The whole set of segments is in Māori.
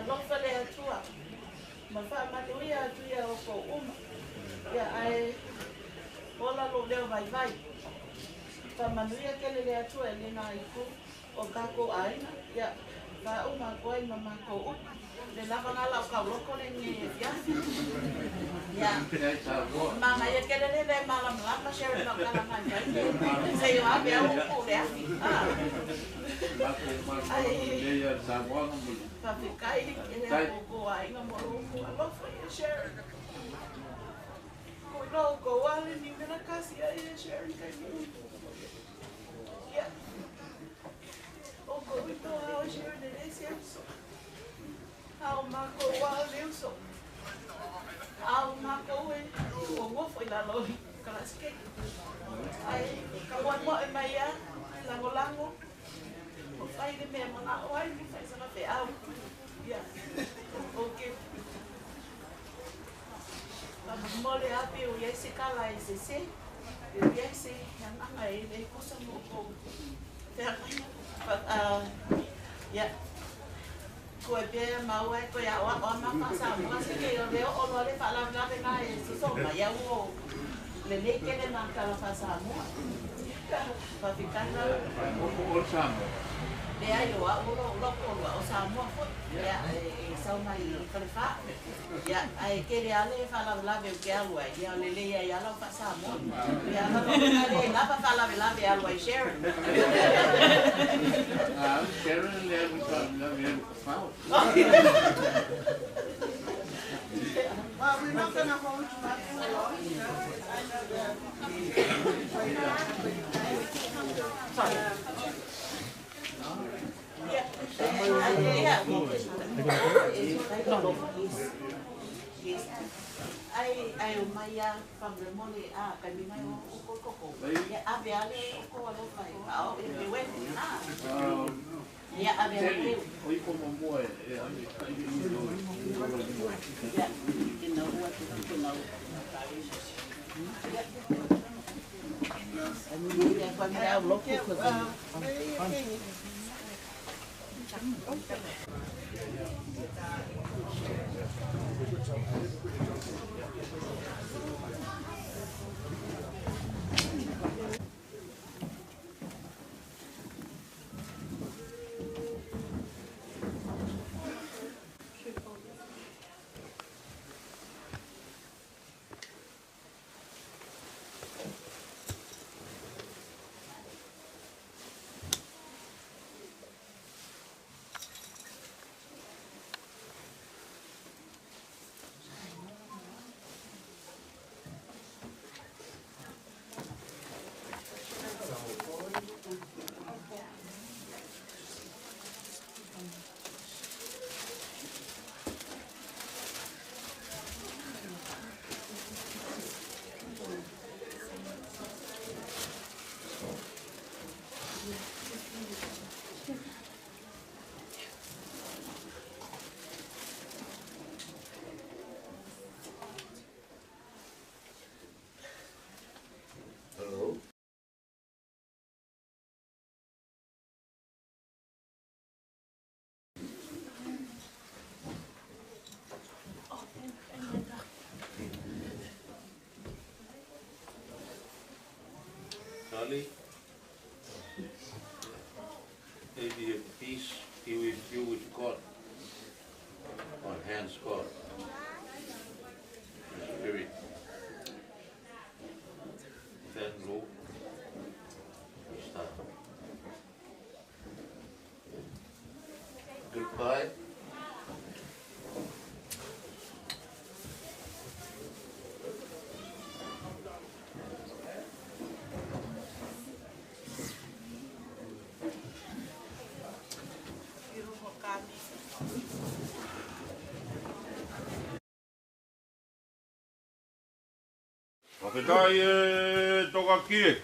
lofa le atua. Ma wha manuia atuia o ko uma. Ia ai ola lo leo vai vai. Wha manuia kele le atua e le nga iku o kako aina. Ia wha uma koe ma mako uma. Le lava ngala o kauloko le nge fiafi. Ia. Mama ia kele le malam lama share no kala ngai vai. Se yo abe au o le afi. Papikai, ele é o aí não morou com a lofa e a Sharon. Não, com a ali na casa e a Sharon caiu. Yeah. O co então a Sharon desse é só. Ao marco o ali só. Ao marco o mo foi lá logo, clasque. Aí, kawan mo e maya, lango-lango. Ai de mesmo na hora me faz uma feal. Ya. Okay. Vamos mole api o esse cala esse se. Eu esse yang angai ele coisa no co. Ya. Ko be mau ai ko ya o ma pasa mo se que eu veo o no le fala na de na esse só mas ya o le le que le na cala pasa mo. Para ficar na o chamo. Le ai o o Samoa foi sau mai kalefa ya ai ke le ale fala la ve ke alwa ya le ya la fa Samoa ya la fa fala la ve alwa Sharon Sharon le la ve fao well, we're not going to hold you up for long. Sorry. Ai o mai a whamremole a kai mi mai o koko. Ia abe ale o ko alo mai. Ao e me wene. Ia abe ale. O i como moe e ai ia que não o que não. A minha ia quando é o louco Tali, may the peace be with you with God, our hands God, the Spirit. Then Lord, we start. Goodbye. Whaketai e toka kire.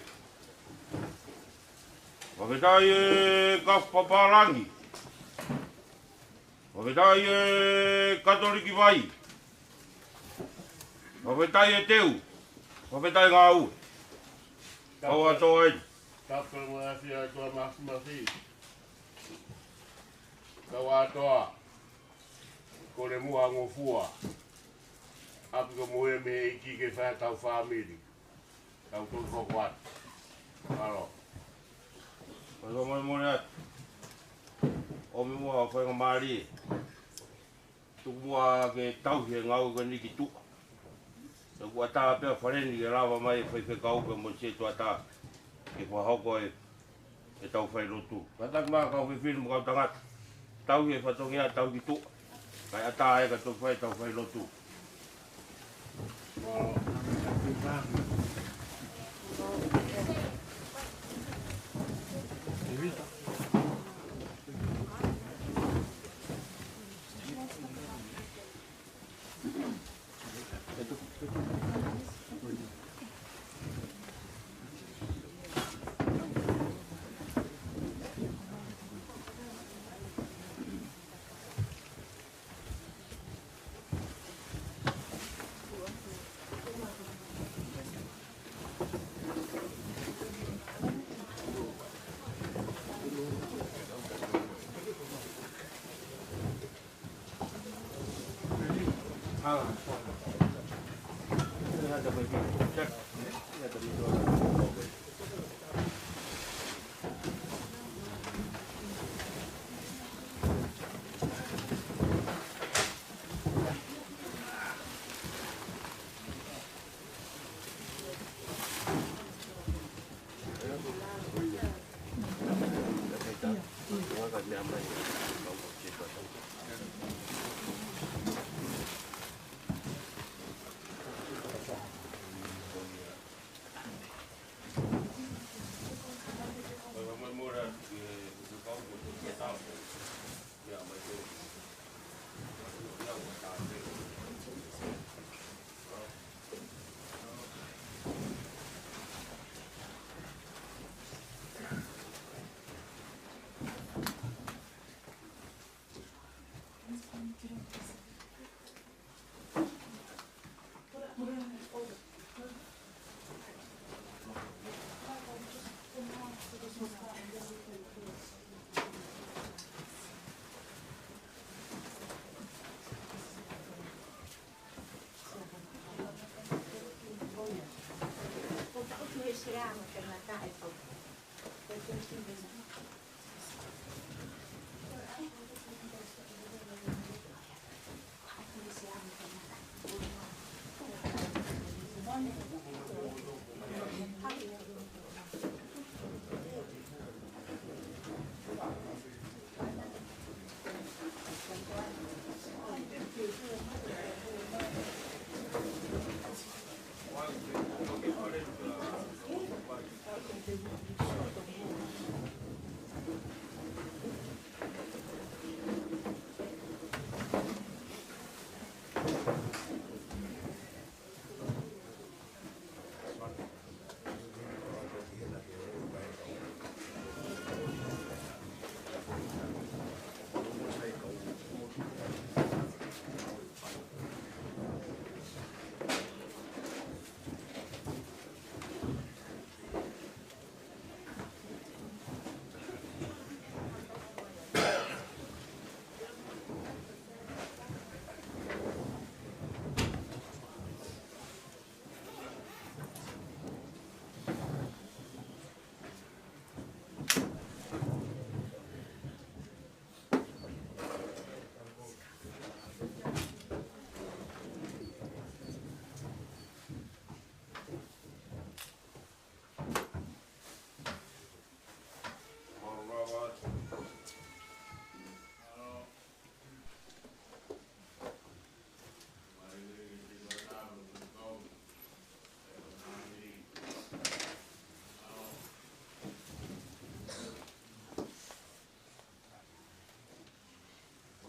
Whaketai e kapaparangi. Whaketai e katoliki vai. Whaketai e teu. Whaketai ngā ue. Kau atoa e. Kapel masi a tua masi. Kau atoa. ko le mua ngofua. Api ko moe me iki ke whai tau whamiri. Tau tau koko atu. Alo. Ko mo mo rat. O mi mo ko nga mari. Tu mua ke tau he ngau ke niki tu. So ko ata pe fareni ke lava mai foi pe kau pe mo se tu ata. Ke ko hoko e tau whai rotu. Patak maa kau whi whiru mo kau tangat. Tau he whatongia tau ki tu. Kai ata e ka tau whai rotu.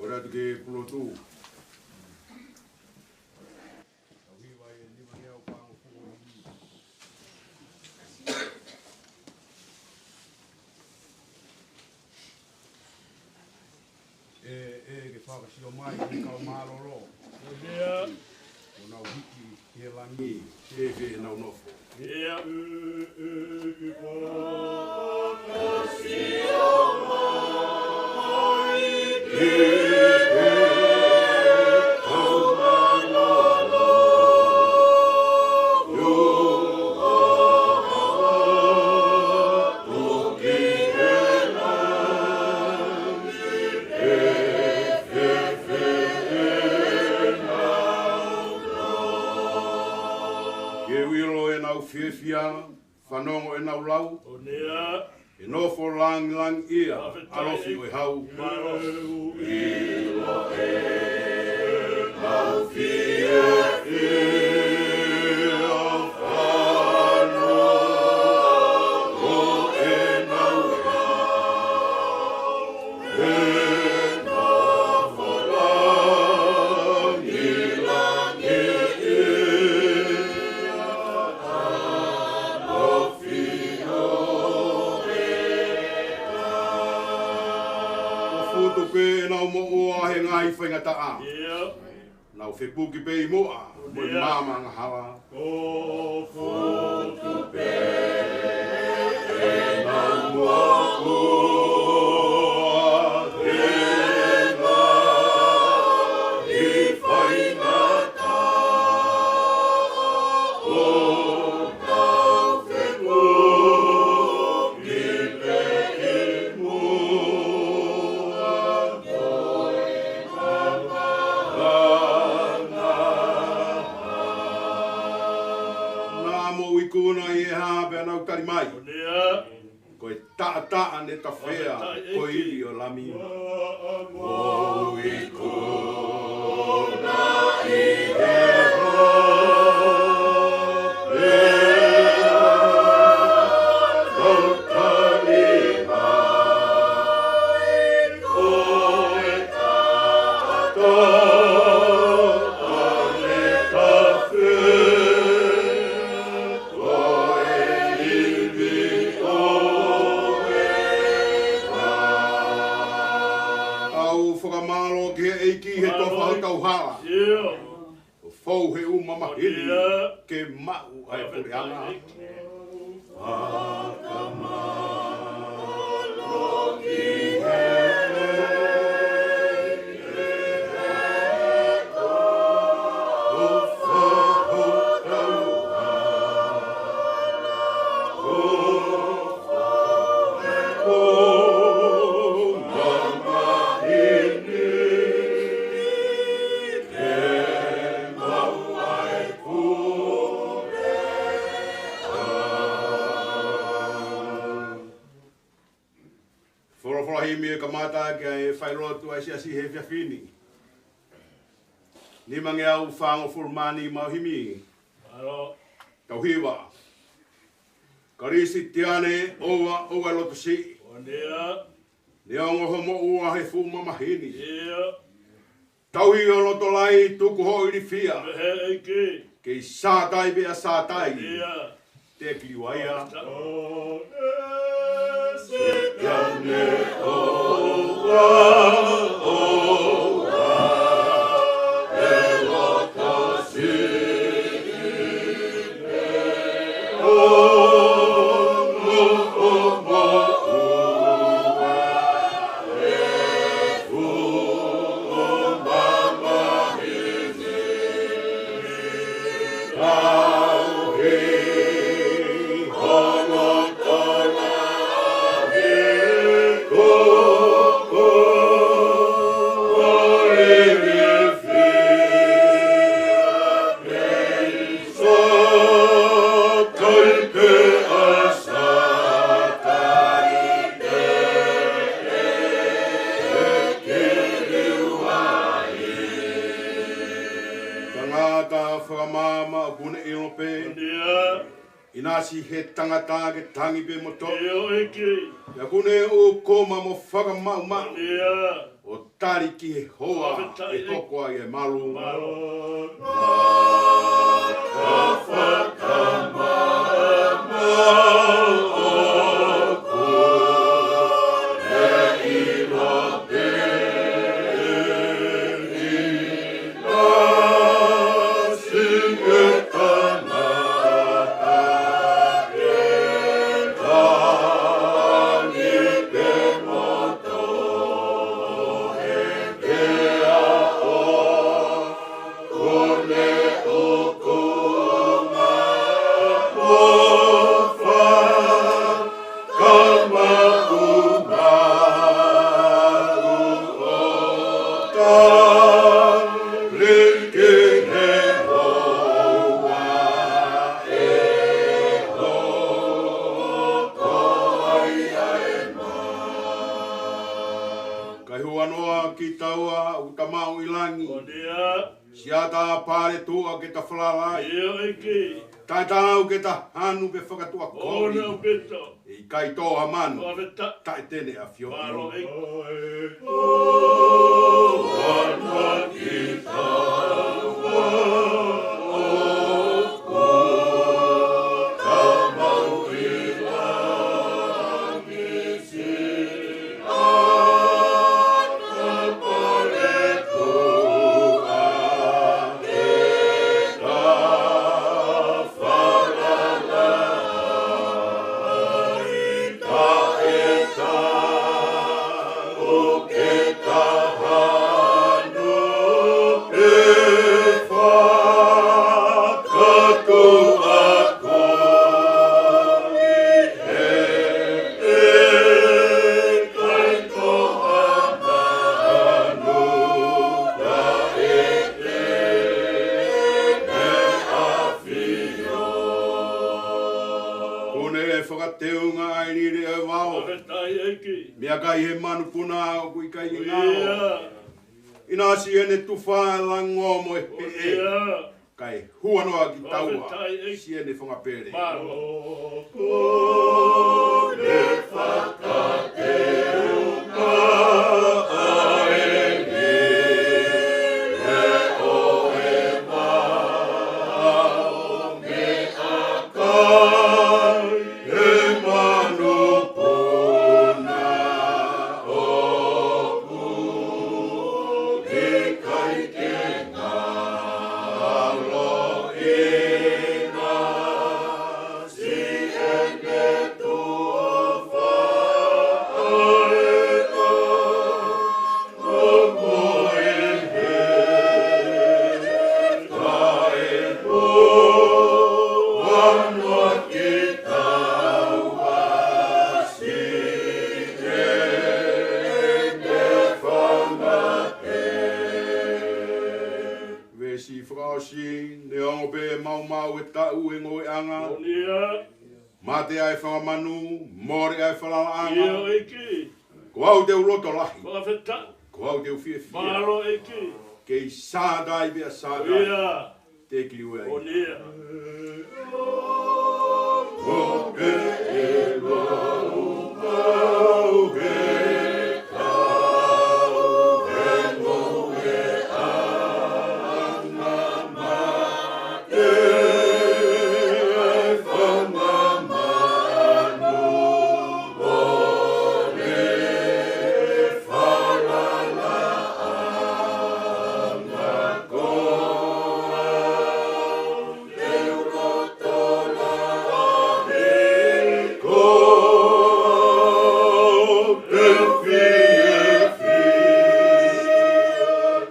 Ora ke pulo tu. Ke whakasio mai ki kau maroro. Ia. O nau hiki he langi, he nau nofo. Ia. Ke whakasio mai ki E wiro e nau whiawhia, whanongo e nau lau, O nea. e nofo lang ia, arofi o e hau. Marau. Futu pe nau mo ua he ngai whaingata a. Ia. Nau whepuki pe i moa, mo i mama ngā hawa. O futu pe. Mai. O nea. Ko e taa ne ta whea, ko i o lami. O i kuna i he Fou he umamahini ke mau ai purianga. Si he whiawhini. Ni mange au whango furmani mauhimi. Aro. Tau hiwa. Karisi tiane oa loto si. O nea. Ni ongo homo ua he fu mamahini. Ia. Tau hi o loto lai tuku ho iri fia. Mehe eiki. Kei sātai bea sātai. Ia. Te ki waia. O e se Tiane oa. Inasi he tangata ke tangi pe moto. Ya kune o koma mo whaka mau mau. O tari ki he hoa e kokoa i e malu. Ka whaka mau o kone i rope. Oh ilangi. O nea. Siata pare tua ke ta whalalai. Ia eke. Tai tāu ke ta hanu pe whakatua O kori. na pito. I kai toa manu. O veta. Tai tene a fio. Maro eke. O wana ki taua, o ku ka mau I langi si ana pare tua ke ta whalalai ka e ta o ke tahanu e whakako ako I he kai toa manu ka e me awhio. Kone e whakateunga ai ni re e O wao. veta eke. Mea kai he manu puna o kui kai i ngā. Ia. Ina si ene tuwha lango mo e he e. Ia. Kai huanoa ki taua. Whawhetai e. Si ene whangapere. Maro. Ko le whakateunga ai ni le o e mau me akai e manu puna o ku I kai ke ngalo ina si ene tuwha aina o moe he kai po wanua ki taua si ene whangape. Vesi whakaosi, ne ongo pe mau mau e tau e ngoi anga. O nea. Mate ai whangamanu, more ai whalala Ia anga. eke. Ko au te uroto lahi, Whawheta. ko au te uwhiawhia. Maro eke. Kei sādai bea sādai, Ia. te ki ue O ai. nea. O ke e lau mau he kau he moe anga mate ai whangamanu o le whalala anga koa te uroto lahi ko te whiawhia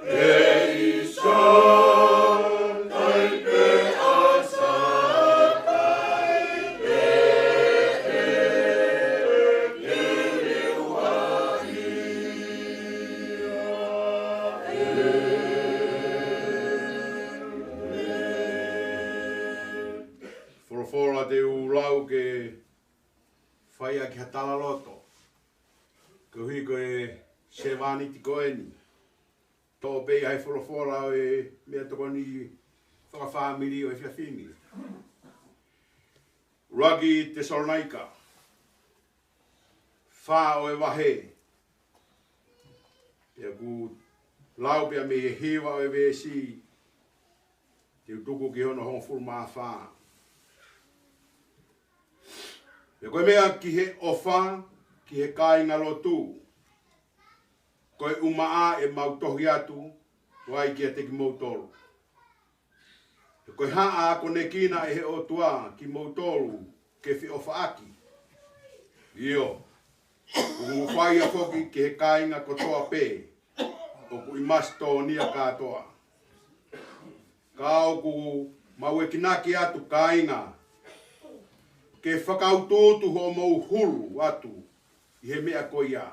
te isa kai pe asa kai pe ki riuahi Whorofora te ulau ke whaia ki hatala loto. Ko hui ko e sevani ti koeni. Tō pei ai whorofora o e mea toko ni whakawhamiri o e whiawhimi. Ragi te Salonaika. Wha o e wahe. Pea ku lau pia me e hewa o e vesi. Te utuku ki hono hong furu maa wha. Pea koe mea ki he ofa, ki he kāinga lotu. Koe umaa e mautohi atu, wai ki a te ki mautoro. Pea koe haa a kone kina e he otua ki mautoro, ke whi ofa aki. Io, umu whai a whoki ki he kāinga kotoa pē, o ku imasto nia kātoa. Ka o ku mau e kinaki atu kāinga, ke whakautotu ho mau huru atu i he mea ko ia.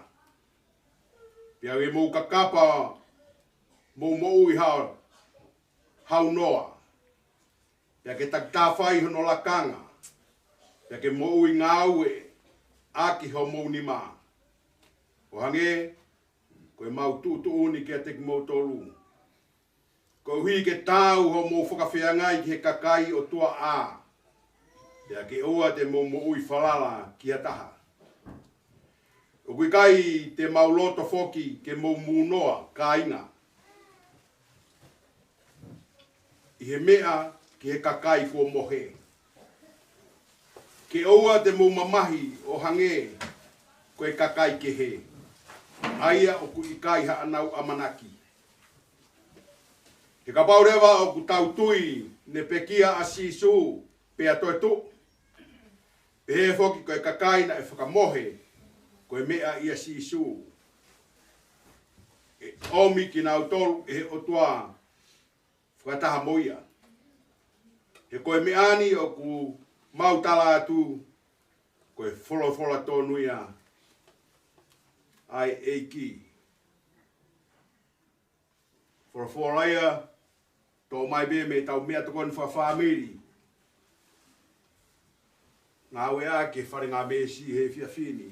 Pea e mau kakapa mau i hau noa. Pea ke taktawhai hono lakanga. Pea ke mau i ngāue aki ho mau ni mā. O hange, koe mau tutu uni kia te ki mau tolu. Ko hui ke tau ho mo whakawhiangai ki he kakai o tua a. Ia ke oa te mo ui whalala ki a taha. O kui kai te mauloto foki ke mo munoa ka inga. I he mea ki he kakai kua mohe. Ke oa te mo mamahi o hange koe kakai ke he. Aia o ku ikai ha anau amanaki. He ka paurewa o ku tau tui ne pekia a sisu pe a toi tu. Pe he foki koe kakai na e whakamohe koe mea ia sisu. E omi ki nau tolu e he otua whakataha moia. He koe meani o ku mautala atu koe wholofola tonuia ai eiki. Wholofolaia tō mai be me tau mea tukon whawhamiri. Ngā wea ke whare ngā mesi he whiawhini.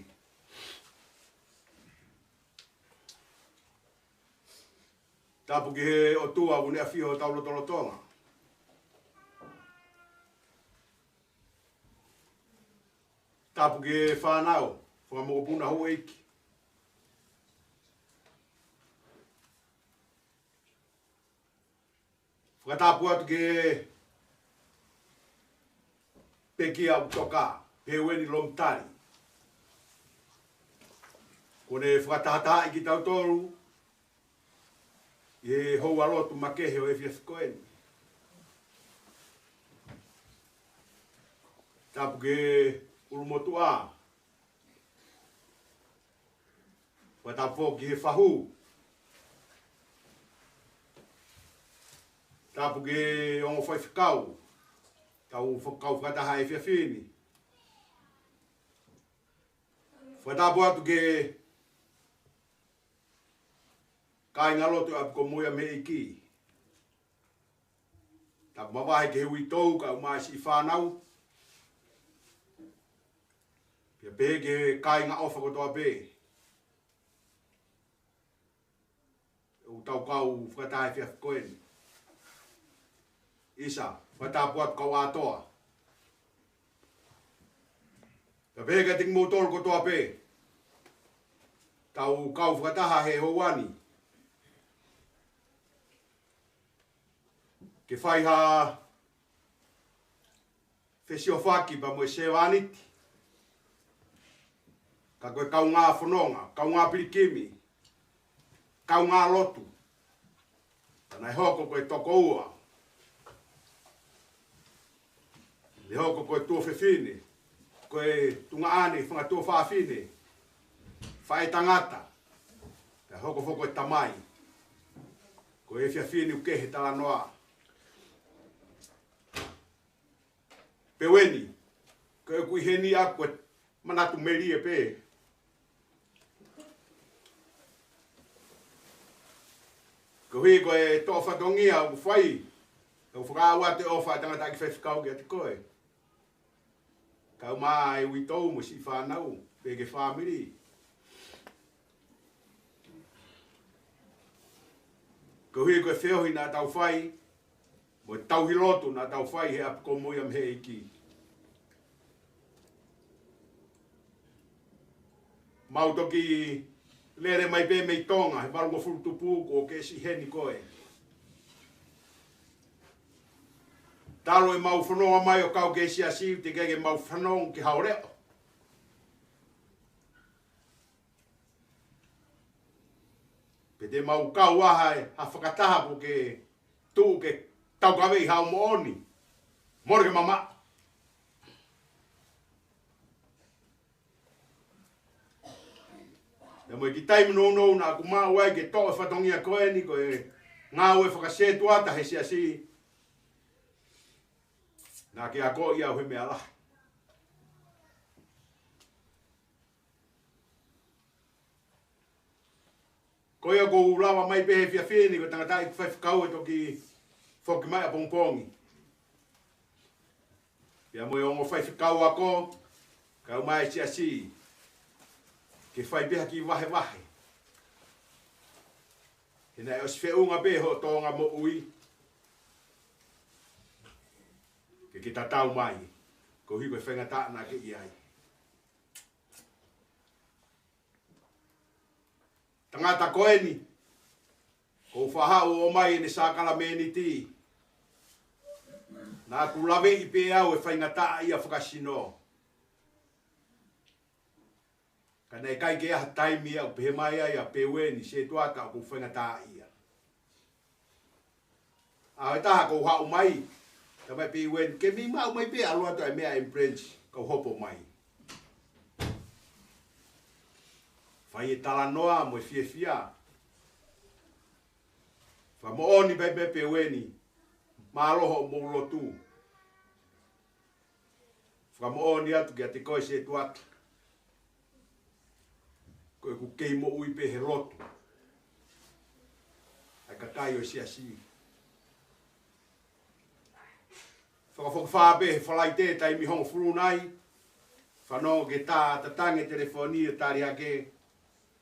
Tapu ki he o tua unea whiho tau lotolotonga. Tapu ki he whanau, whamokopuna ho eiki. Whakatapu atu ki peki au toka, Berwan Lomu Tali. Kone whakatahataha ki tau toru, e hou alotu makehe o e whiawhikoeni. Tapu ke urumotu a. Whatapo ki he whahu. Tapu ke ongo whaiwhikau. Tau whakau whakataha e whiawhini. Whatapo atu ke kai ngalotu apu ko moia me iki. Tapu mawahe ke hui tau ka umai si whanau. Pia pehe ke kai ngā ofa ko toa pe. U tau kau whakataha e whiawhikoeni. Isa, whatapu atu kau atoa. Pia pehe ke ting motoro ko toa pe. Tau kau whakataha he houani. Ke whaiha whesio whaki pa moe sewaniti. Ka koe kau ngā whanonga, kau ngā pirikimi, kau ngā lotu. Tanai hoko koe toko ua. Le hoko koe tua whewhine, koe tunga ane whangatua whawhine, whae tangata. Ka hoko whoko e tamai. Koe e whiawhine ukehe tala noa. Peweni, koe kui heni a koe manatu meri e pe. Koe koe tō whatongia u whai. Kau whakaawa te ofa tangata ki whewhikau ki ati koe. Kau maa e ui tau mo si whanau, pe ke whamiri. Koe koe wheohi nā tau whai, mo tau hilotu nā tau whai he apu ko moia mhe iki. Mautoki lere mai pe mei tonga, he marungo furutupu ko ke si heni koe. Talo e mau whanoa mai o kau ke si asiu te kege mau whanong ki haoreo. Pe te mau kau aha e ha whakataha po ke tū ke tau kawei hao mooni. Moro ke mama. Ia moe ki taimi no na ku maa wai ke toa whatongia koe ni koe ngā ue whakasetu ata he si asi. Nā ke a ko ia hui mea lahi. Koe a ko ulawa mai pehe whiawhini ko tangatai ku whaiwhikau e toki whoki mai a pongpongi. Ia moe ongo whaiwhikau ako, kau mai si asi. Ke whai peha ki wahe wahe. Hina e os whiunga peho tōnga mo ui, Ke kita tau mai. Ko hi koe whengata na ke iai. Tangata koeni. Ko whahau o mai ni sākala meni ti. Nā ku lawe i pe au e whaingata ia whakasino. Ka nei kai ke aha taimi au pehe mai ai a peweni se tuata ku whaingata ia. A e taha ko hau mai. Ka mai peweni ke mi mau mai pe alua to e mea in French. Ka hopo mai. Whai e tala noa mo e fie fia. Wha mo oni bai me peweni. Māloho mo lotu. Wha mo oni atu ki a te koe se tuata. Koe ku kei mo ui pe he lotu. Ai ka kai o si asi. Whakawhaka whāpe he whalai tētai mi hongo furu nai. Whanau ke tā tatange telefonia tāri hake.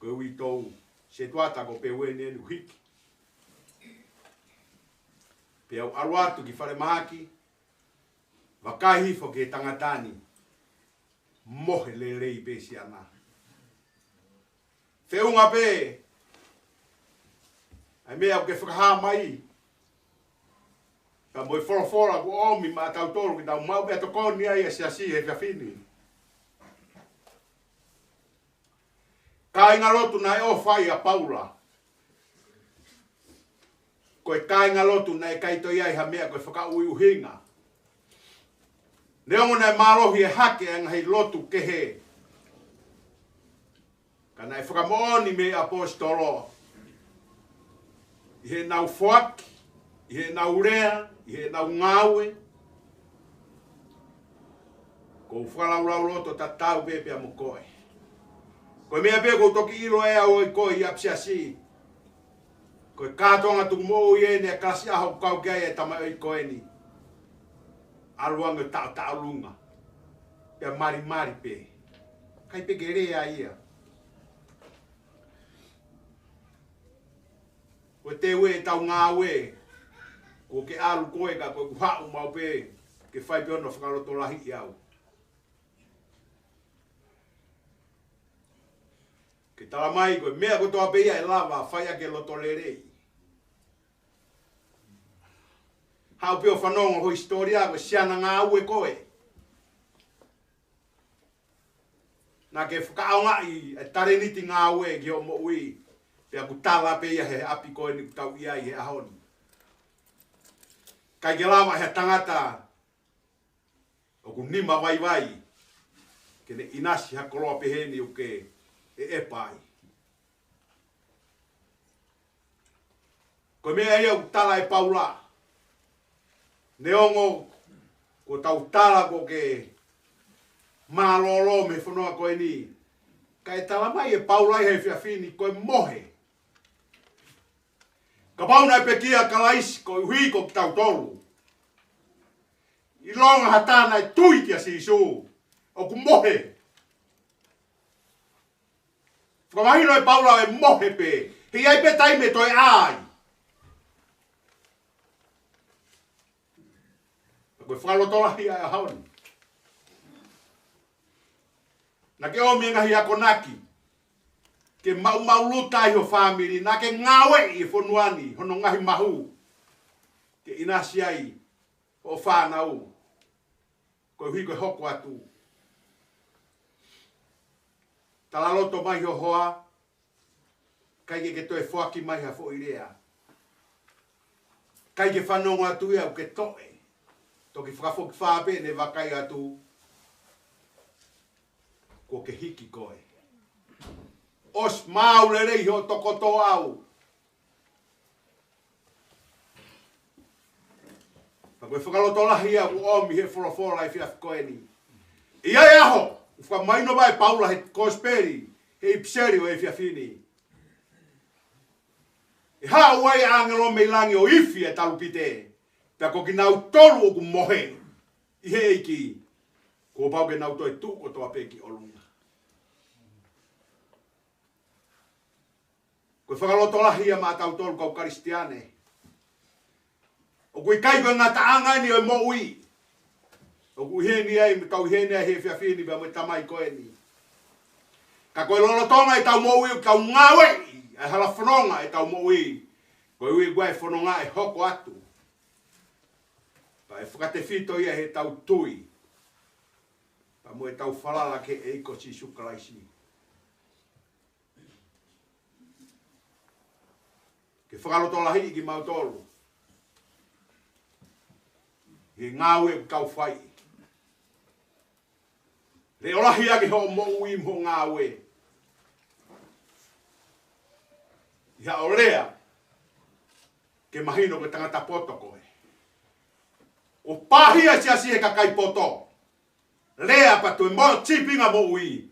Koe ui tōu se tuata ko pe wene enu hiki. Pe au aruatu ki whare mahaki. Wakahi fo ke tangatani. Mohe le rei pe si ana. Whiunga pe. Ai mea au ke whakaha mai. Ka moi fora ku omi ma tau toro ki tau mau bea tokoni ai e si asi he whiawhini. Ka inga lotu na e o whai a Paula. Koe kāinga lotu na e kaito iai ha mea koe whaka ui uhinga. Neongo na e mārohi e hake anga hei lotu ke he. Ka na e whakamooni me apostolo. I he nau whoaki, i he nau rea, i he nau ngāwe. Ko whakalau loto ta tau pepe a mo koe. Koe mea pe ko toki ilo e au i koe i apsiasi. Koe kātonga tu mo i ene a kasi aho kau kei e tama i koe ni. Aruanga tau lunga. Pea mari pe. Kai pe ke rea ia. Koe te we tau ngā we. Ko ke alu koe ka koe kuhau mau pe. Ke whai pe ono whakaloto lahi i au. Ke tala mai koe mea ko toa pe ia e lava whai ake loto le rei. Hau peo whanonga ho historia ko siana ngā ue koe. Nā ke whakaonga i e tareniti ngā ue ki o mo ui. Pea ku tala pe ia he api koe ni ku tau ia i he ahoni. Kai ke lama he tangata. O ku nima vai. Ke ne inasi hakoloa pe heni o ke e pai. Ko mea ia ku tala e Paula. Neongo ko tau tala ko ke malolo me whanua koe ni. Kai tala mai e Paula i hei whiawhini koe mohe. Ka pauna e pekia ka laisi koe hui ko ki tau tolu. I longa hatana e tui kia si su. O ku mohe. Whamahino e Paula e mohe pe. Hei ai pe taime toi ai. Koe whakalotola hi a haoni. Na ke omi ngahi ako naki. Ke mau lutai ho family. Na ke ngawe i whonuani. Hono ngahi mahu. Ke inasi ai. O whanau. Koe hui koe hoko atu. Talaloto mai ho hoa. Kai ke toe whaki mai ha fo irea. Kai ke whanonga atu ia ke toe. Toki whakafok whape ne wakai atu. Ko ke hiki koe. Os maule rei ho tokoto au. Koe whakaloto lahi a ku omi he whorofora i whiaf koe ni. Ia e aho. Whaka maino vai Paula he kosperi. He ipseri o e whiafini. E haa uai angelo me langi o ifi e talupite. Pea ko ki nau tolu o ku mohe. I he eiki. Ko pau ke nau toi tuko toa peki o lunga. Ko whakaloto lahi a mātau tolu kau karistiane. O kui kai koe ngā taanga ni o mo ui. O ku heni ai me tau heni ai he fiafini ba mo tamai ko eni. Ka koe lolo tonga e tau moui o tau ngawe. Ai hala whanonga e tau moui. Koe ui guai whanonga e hoko atu. Pa e whakate whito ia he tau tui. Pa mo e tau whalala ke e iko si sukalaisi. Ke whakaloto lahi ki mautolu. He ngawe o tau whai. Le olahi ake ho moui mo ngawe. Ia o lea, ke mahino ke tangata poto koe. O pahia si asi he kakai poto. Lea patu e mo tipinga mo ui.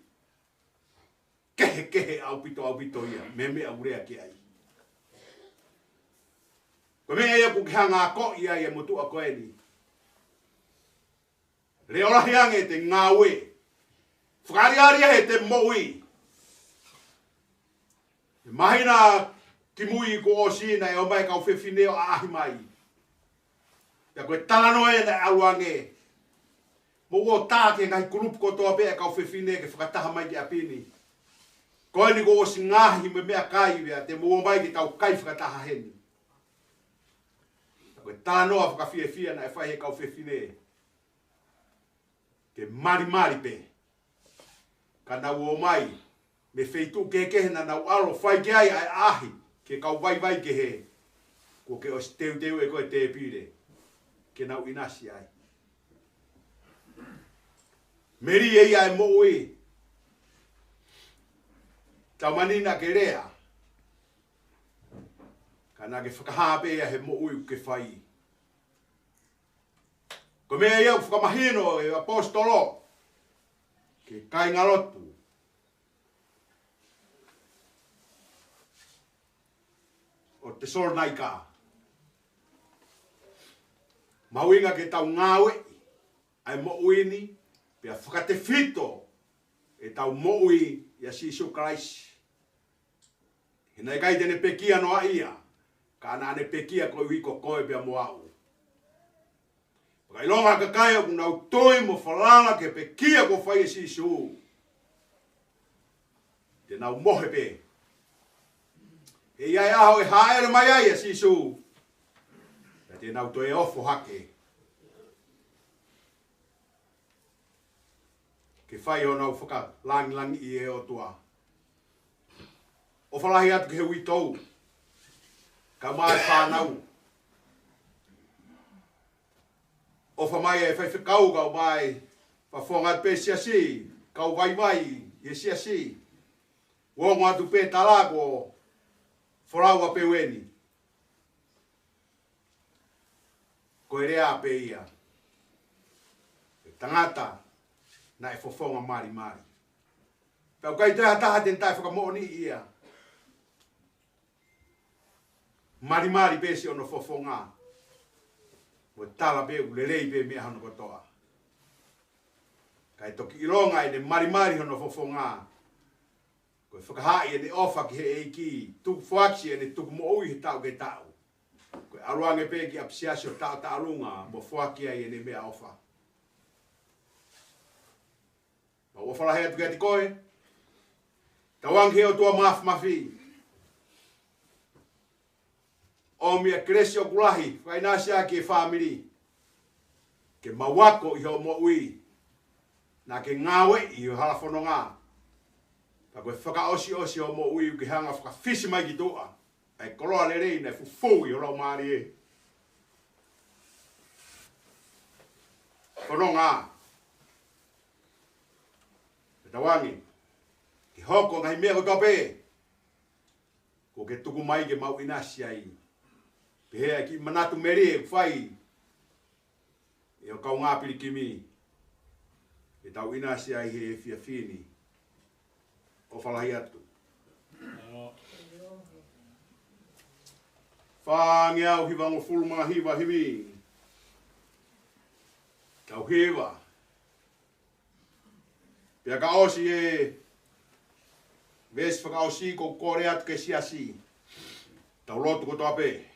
Kehe au pito ia. Meme au lea ki ai. Ko mea ia ku kihanga ko ia ia mutu a koe ni. Le ola hiange te ngawe. Whakariaria he te mo ui. Mahina ki mui ko o sina e o mai kau whewhineo a ahi mai. Ia koe talano e na aluange. Mo o tā ke ngai kurupu kotoa pe e kau whewhine ke whakataha mai ki apini. Koe ni ko o si ngahi me mea kai wea te mo o mai ki tau kai whakataha heni. Ia koe tānoa whakawhiewhia na e whai he kau whewhine. Ke mari pe. Ka nau o mai. Me feitu kekehe na nau alo whai ke ai ai ahi. Ke kau vai ke he. Ko ke o teu e koe te pire. Ke nau inasi ai. Meri e ia e mo ui. Tau manina ke rea. Ka na ke whakahape ia he mo ui ke whai. Ko mea ia whakamahino e apostolo. Ke kai ngalotu. O te sornaika. Mauinga ke tau ngawe. Ai mo uini. Pea whakate whito. E tau mo ui. Ia Sisu Christ. Hina e kai tene pekia noa ia. Ka ana ane pekia koe wiko koe pea mo au. Kai longa ka kai o nau toi mo whalanga ke pekia ko whai e Sisu. Te nau mohe pe. E iai aho e haere mai ai e Sisu. E te nau toi e ofo hake. Ke whai o nau whaka langi i e o tua. O whalahi atu ke he witou. Ka mai whanau. O whamai e whai whikau kau mai. Whawhongat pe siasi. Kau vai e siasi. Wongo atu pe talako. Whoraua pe weni. Koe rea pe ia. E tangata. Na e whawhonga mari. Pau kai taha ten tai whakamooni ia. Mari pe si ono whawhonga. Mo tala pe ulelei pe mea hano kotoa. Kai toki ilonga e ne mari hono whawhonga. Koe whakahai e ne ofa ki he eiki. Tuku whaksi e ne tuku mo ui he tau ke tau. Koe aruange pe ki apsiasi o tau taarunga. Mo whaki ai e ne mea ofa. Ma ua whalahe atu kia ti koe. Tawangi he o tua mafi. O mea kresi o kulahi. Whainasi a ki e whamiri. Ke mawako i ho mo ui. Na ke ngawe i o halafono ngā. Ka koe whakaosi o mo ui ki hanga whakawhisi mai ki tua. Ai koroa le rei nei fufu i o lau maari e. Fono ngā. E tawangi. Ki hoko ngai mea ko tope. Ko ke tuku mai ke mau inasi ai. Pehea ki manatu meri e whai. E o kau ngā pirikimi. E tau inasi ai he fia fini. O whalahi atu. Whangi au hiwango fulma hiwa himi. Kau hewa. Pea ka osi e. Ves whaka osi ko kore atu ke siasi. Tau lotu ko toa pe.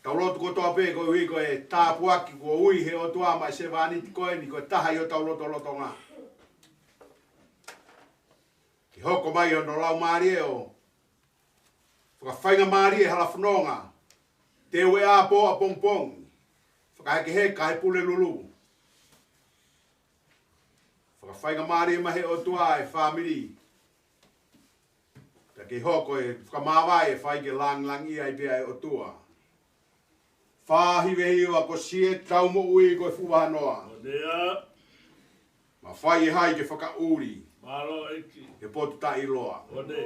Taulotu ko toa pe ko hui ko e tāpuaki ko ui he o tua mai se wani ti koe ni ko taha i o tauloto loto ngā. Ki hoko mai o no lau maari e o whakawhainga maari e hala whanonga. Te ue a po a pongpong. Whakaheke he kai pule lulu. Whakawhainga maari e mahe o tua e whamiri. Ta ki hoko e whakamawai e whaike lang ia i pia e o tua. Whahiwe hiwa ko sie tau mo ui ko e fuwanoa. Odea. Ma whai e hai ke whakauri. Malo eki. Ke potu ta iloa. Ode.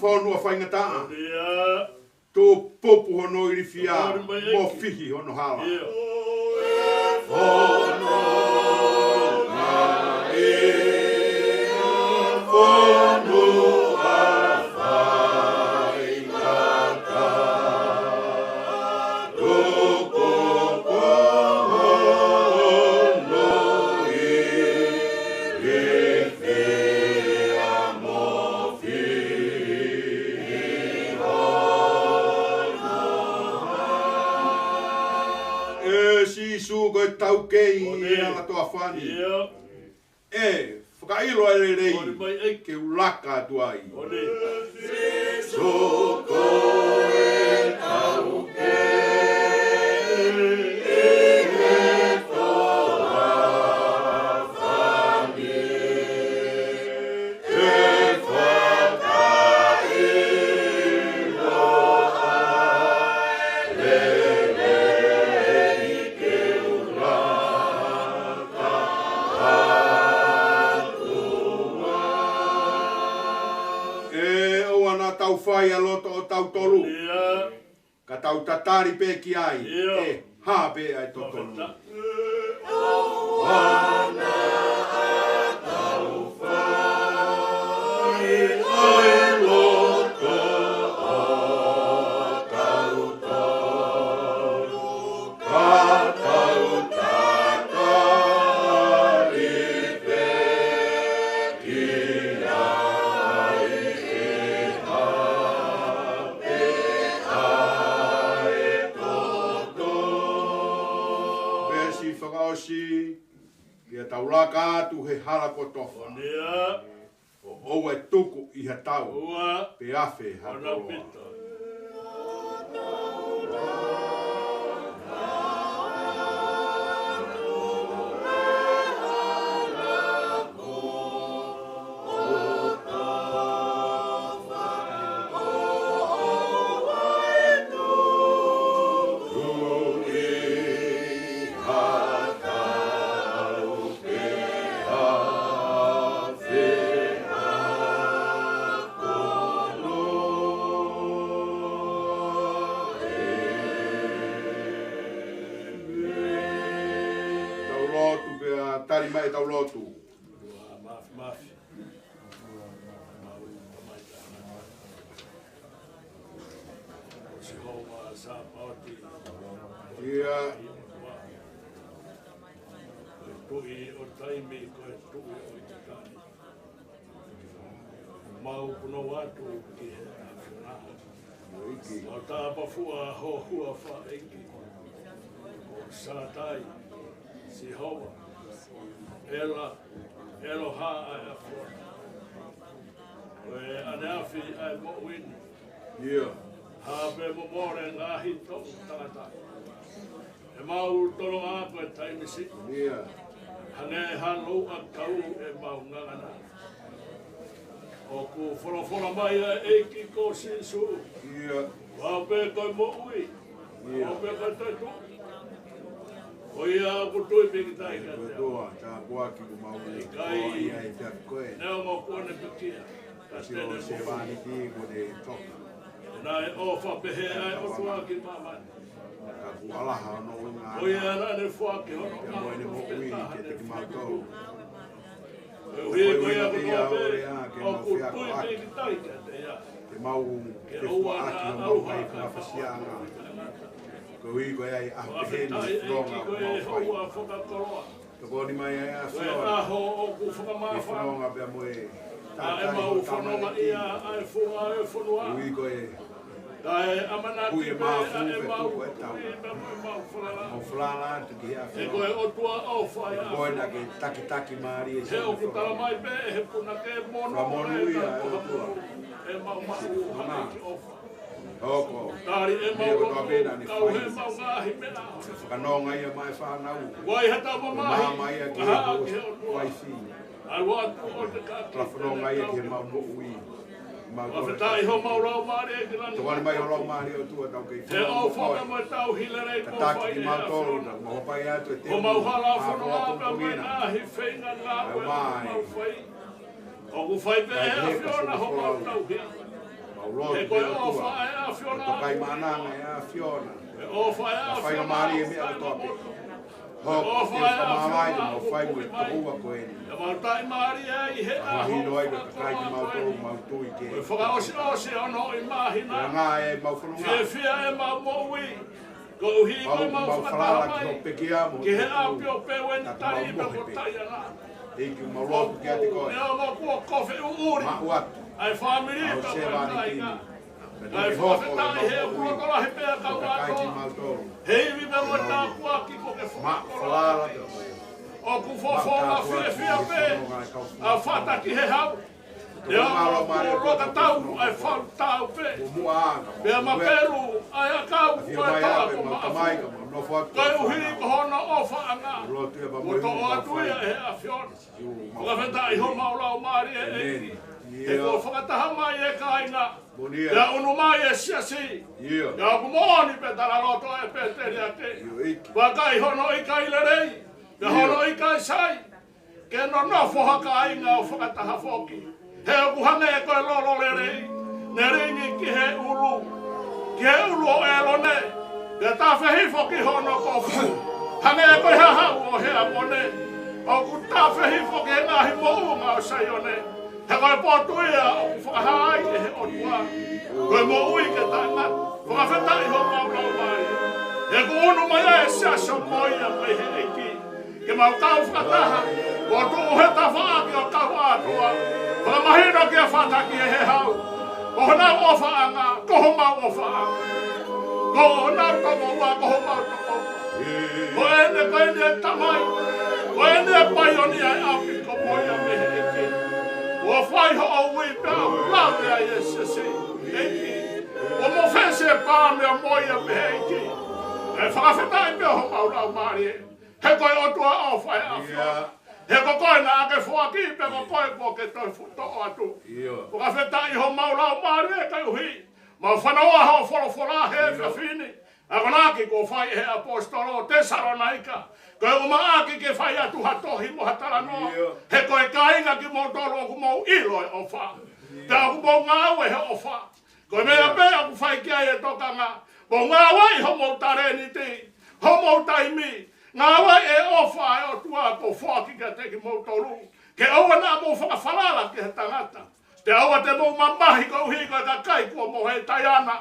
Whonua whaingataa. Odea. Tō popu hono i riwhia, mō whihi hono hala. Ko tau kei i anga toa whani. E, whakailo e rei, ke ulaka atuai. Soko e tau kei, e he toa whani. E whakailo ai, tau whai a loto o tau tolu. Ka tau tatari pe ki ai. E hā pe ai to tolu. Wana a tau whai ai loto o tau tolu. Ka tau tatari pe ki ai. Whakaosi, kia taulaka atu he hala ko tofa. O oua e tuku i ha tau, pe awhi ha koroa. Tari mai tau lotu. Mafi. Se homa sa pauti. Ia. Tui o taimi ko e tui o i tani. Mau puno watu ki he awhina. O tāpa fua ho hua wha eki. O sa tai. Si homa. Elo ha ai a fua. E ane awhi ai mo wini. Ia. Ha pe mo more ngahi tongu tangata. E mau toro ngā koe taimi si. Ia. Hane halo a kau e mau ngangana. O ku whorofora mai a eiki ko sinsu. Ia. Wa pe koe mo ui. Wa pe koe toi tu. O ia ku tui piki tai ka te. Toa, tā puaki ku mau ni. Kai. Ia i te koe. Neo mo kuone pikia. Ka Si o se wani ki ko de toka. Nā e o whapehe ai o tua ki mamani. Alaha no nga. O ia na ne fuaki hono. Ke mo ne mo ui ke te ki mātou. O ia ko ia ko o ku tui te ki tai ka te ia. Ke mau ke fuaki o mau mai ka whasianga. Ko i ko ai a peheni wronga o mau whai. Ko ni mai ai a whiora. Aho o ku whakamawha. E wronga bea mo e. A e mau whanonga ia a e whunga e whunua. Ui ko e. Ai amanaki Ui e mau fu e pe mau tuku e tau. mau whalala. Mau whalala tu ki a E koe whiora. o tua au whai a. Koe na ke taki maari e He o ku tala mai pe he puna ke mono. Wa mono ia e o tua. E mau hane ki ofa. Oko. Tari e Mea ko toa mau pena ni kau he whai. mau ngahi mena. Whakanonga ia mai whanau. Wai hata mamahi. Mama ia ki Aha, e ki he o tua. waifi. Ai watu o te kaki. Whanonga ia ki e mau mo ui. Mau Wa whetai ho mau rau maare e ki lani. Te wani mai o lau maari o tua tau kei He au whaka mai tau hilerei Ka ko taki whai ki e mau a tolu whiona. na mo pai atu e te O mau hala Maa whanau roa ape mai pungpungina. ahi whainga ngā Ai ue mai. mau whai. O ku whai pe e a Ai he whiona ho ka mau whakau. tau hi. Mau roa E ki koe o o tua. whai a whiona. Ka kai mananga e a Fiona. E o whai a Ka whainga whiona. maari e mea o tope. Hoko, e whamamai te mau whai mo e tohua ko e ni. E mau tai maari e i he a ho. Mahino ai ka kai ki mau tolu mau tui ke. E whakaosi osi ono i mahina. Ia ngā e mau Fia whanunga. fia e mau moui. Ko uhi koe mau Mau whalala ki ho whakataha mai. peke a mo. Ki he api o peweni tari i me ko tai ana. Eki mau roa ki ati koe. Ne o mo kua kofi uuri. Ma uatu. Ai whamiri Au ka se koe wani tai kini. ngā. Ka Ai toki hoko e whakatai he mau ui. urokola he pēa ka Ka kai ki wātoa. mau tolu. Hei mi me mo tā kua ki ko ke Ma whakakola. whalala te. O ku whawhonga fia fia pē. A whata ki he hau. Ne o mo roka tau ai whau tau pē. O mua anga. Pea ma peru ai a kau Ia koe mai tā ape ko mau ma tamai afu. ka mau no whatu. Koe uhiri ko hono ofa anga. Roa tu e pa O mo to o atuia e a whiona. O ka wheta i ho maulau maari e e. E ko whakataha mai e ka inga. Bonia. Ia unu mai e siasi. Ia. Ia ku mooni pe tala roto e pe teri ake. Ia iki. Waka i hono i ka ilerei. Ia hono i ka sai. Ke no nofo haka inga o whakataha whoki. He o kuhane e koe lolo lerei. Ne ringi ki he ulu. Ki he ulu o elone. Ia ta whehi whoki hono kofu. Hane e koe hahau o hea mone. O ku ta whehi whoki he ngahi mounga o saione. He koe potuia o ku whakahai e he otua. Koe mo ui ke tanga. Whakawhetai ho maunau mai. He ku unu mai e siaso moia mai he eki. Ke mau kau whakataha. O tu he ta whaaki o kau atua. Whakamahino ki a whataki e he hau. Ko hona ofa anga, ko mau ofa anga. Ko hona tomo ua, ko mau tomo. Ko ene tamai. Ko ene paioni ai api ko moia me he eki. O whai ho au ui pia lawe ai e sisi. Eki. O mo whese pā mea moia me he eki. E whakawhetai pia ho mau rau maari e. He koe o tua au whai awhia. He ko koe na ake whuaki pe ko koe po ke toi futo o atu. O ka whetai ho mau rau maari e kai uhi. Mau whanaua ho whorofora he whiawhini. A konaki ko whai he apostolo Tesalonaika. Koe uma aki ke whai atu hatohi mo hatara noa. He koe kainga ki mo tolo ku mau ilo e o wha. Te aku mo ngāwe he o wha. Koe mea pe aku whai kia e tokanga. Mo ngāwe i ho mo tareni ti. Ho mo taimi. Ngāwe e o wha e o tua ko whaki ka te ki mo tolu. Ke aua nā mo whakawhalala ki he tangata. Te aua te mo mamahi ko uhi koe ka kai kua mo he taiana.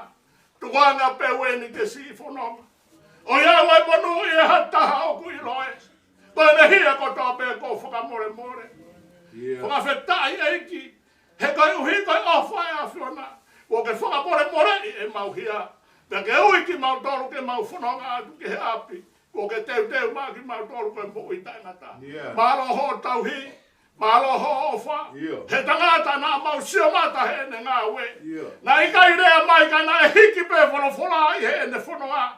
Tuanga pe weni ke si whanonga. O ia wai monu i e hataha o kui loe. Koe ne hia ko tō pe ko whakamore more. Whakawhetai eiki. He koe uhi koe o whae a whiona. Ko ke whakamore more i e mau hia. Te ke ui ki mau tolu ke mau whanonga atu ke he api. Ko ke teu maa ki mau tolu koe mo i tainata. Malo ho tauhi. Malo ho ofa. He tangata nā mau sio mata he ne ngā we. Na i kai rea mai ka na e hiki pe wholofola ai he ne whanonga.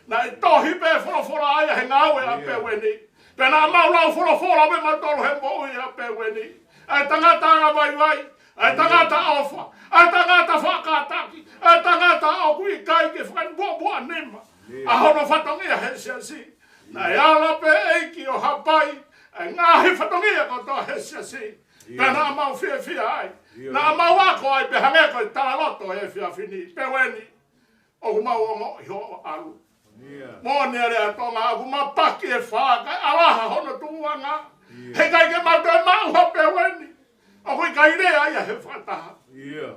Na i tohi pe wholofola ai he ngā we a pe weni. Pe nā mau lau wholofola me matolo he mo i a pe weni. Ai tangata ngā vai. Ai tangata ofa. Ai tangata whakataki. Ai tangata o kui kai ke whanbua nema. A hono whatongia he siasi. Na i ala pe eiki o hapai. Ai ngāhi whatongia ko tō he siasi. Pe nā mau whia ai. Nā mau ako ai pe hange koe tā loto e whia whini. Pe weni. O ku mau ongo i ho alu. Mone rea tonga aku mapaki e wha, kai alaha hono tuanga. He kai ke mau toi mau hope weni. O kui kai rea ia he whataha.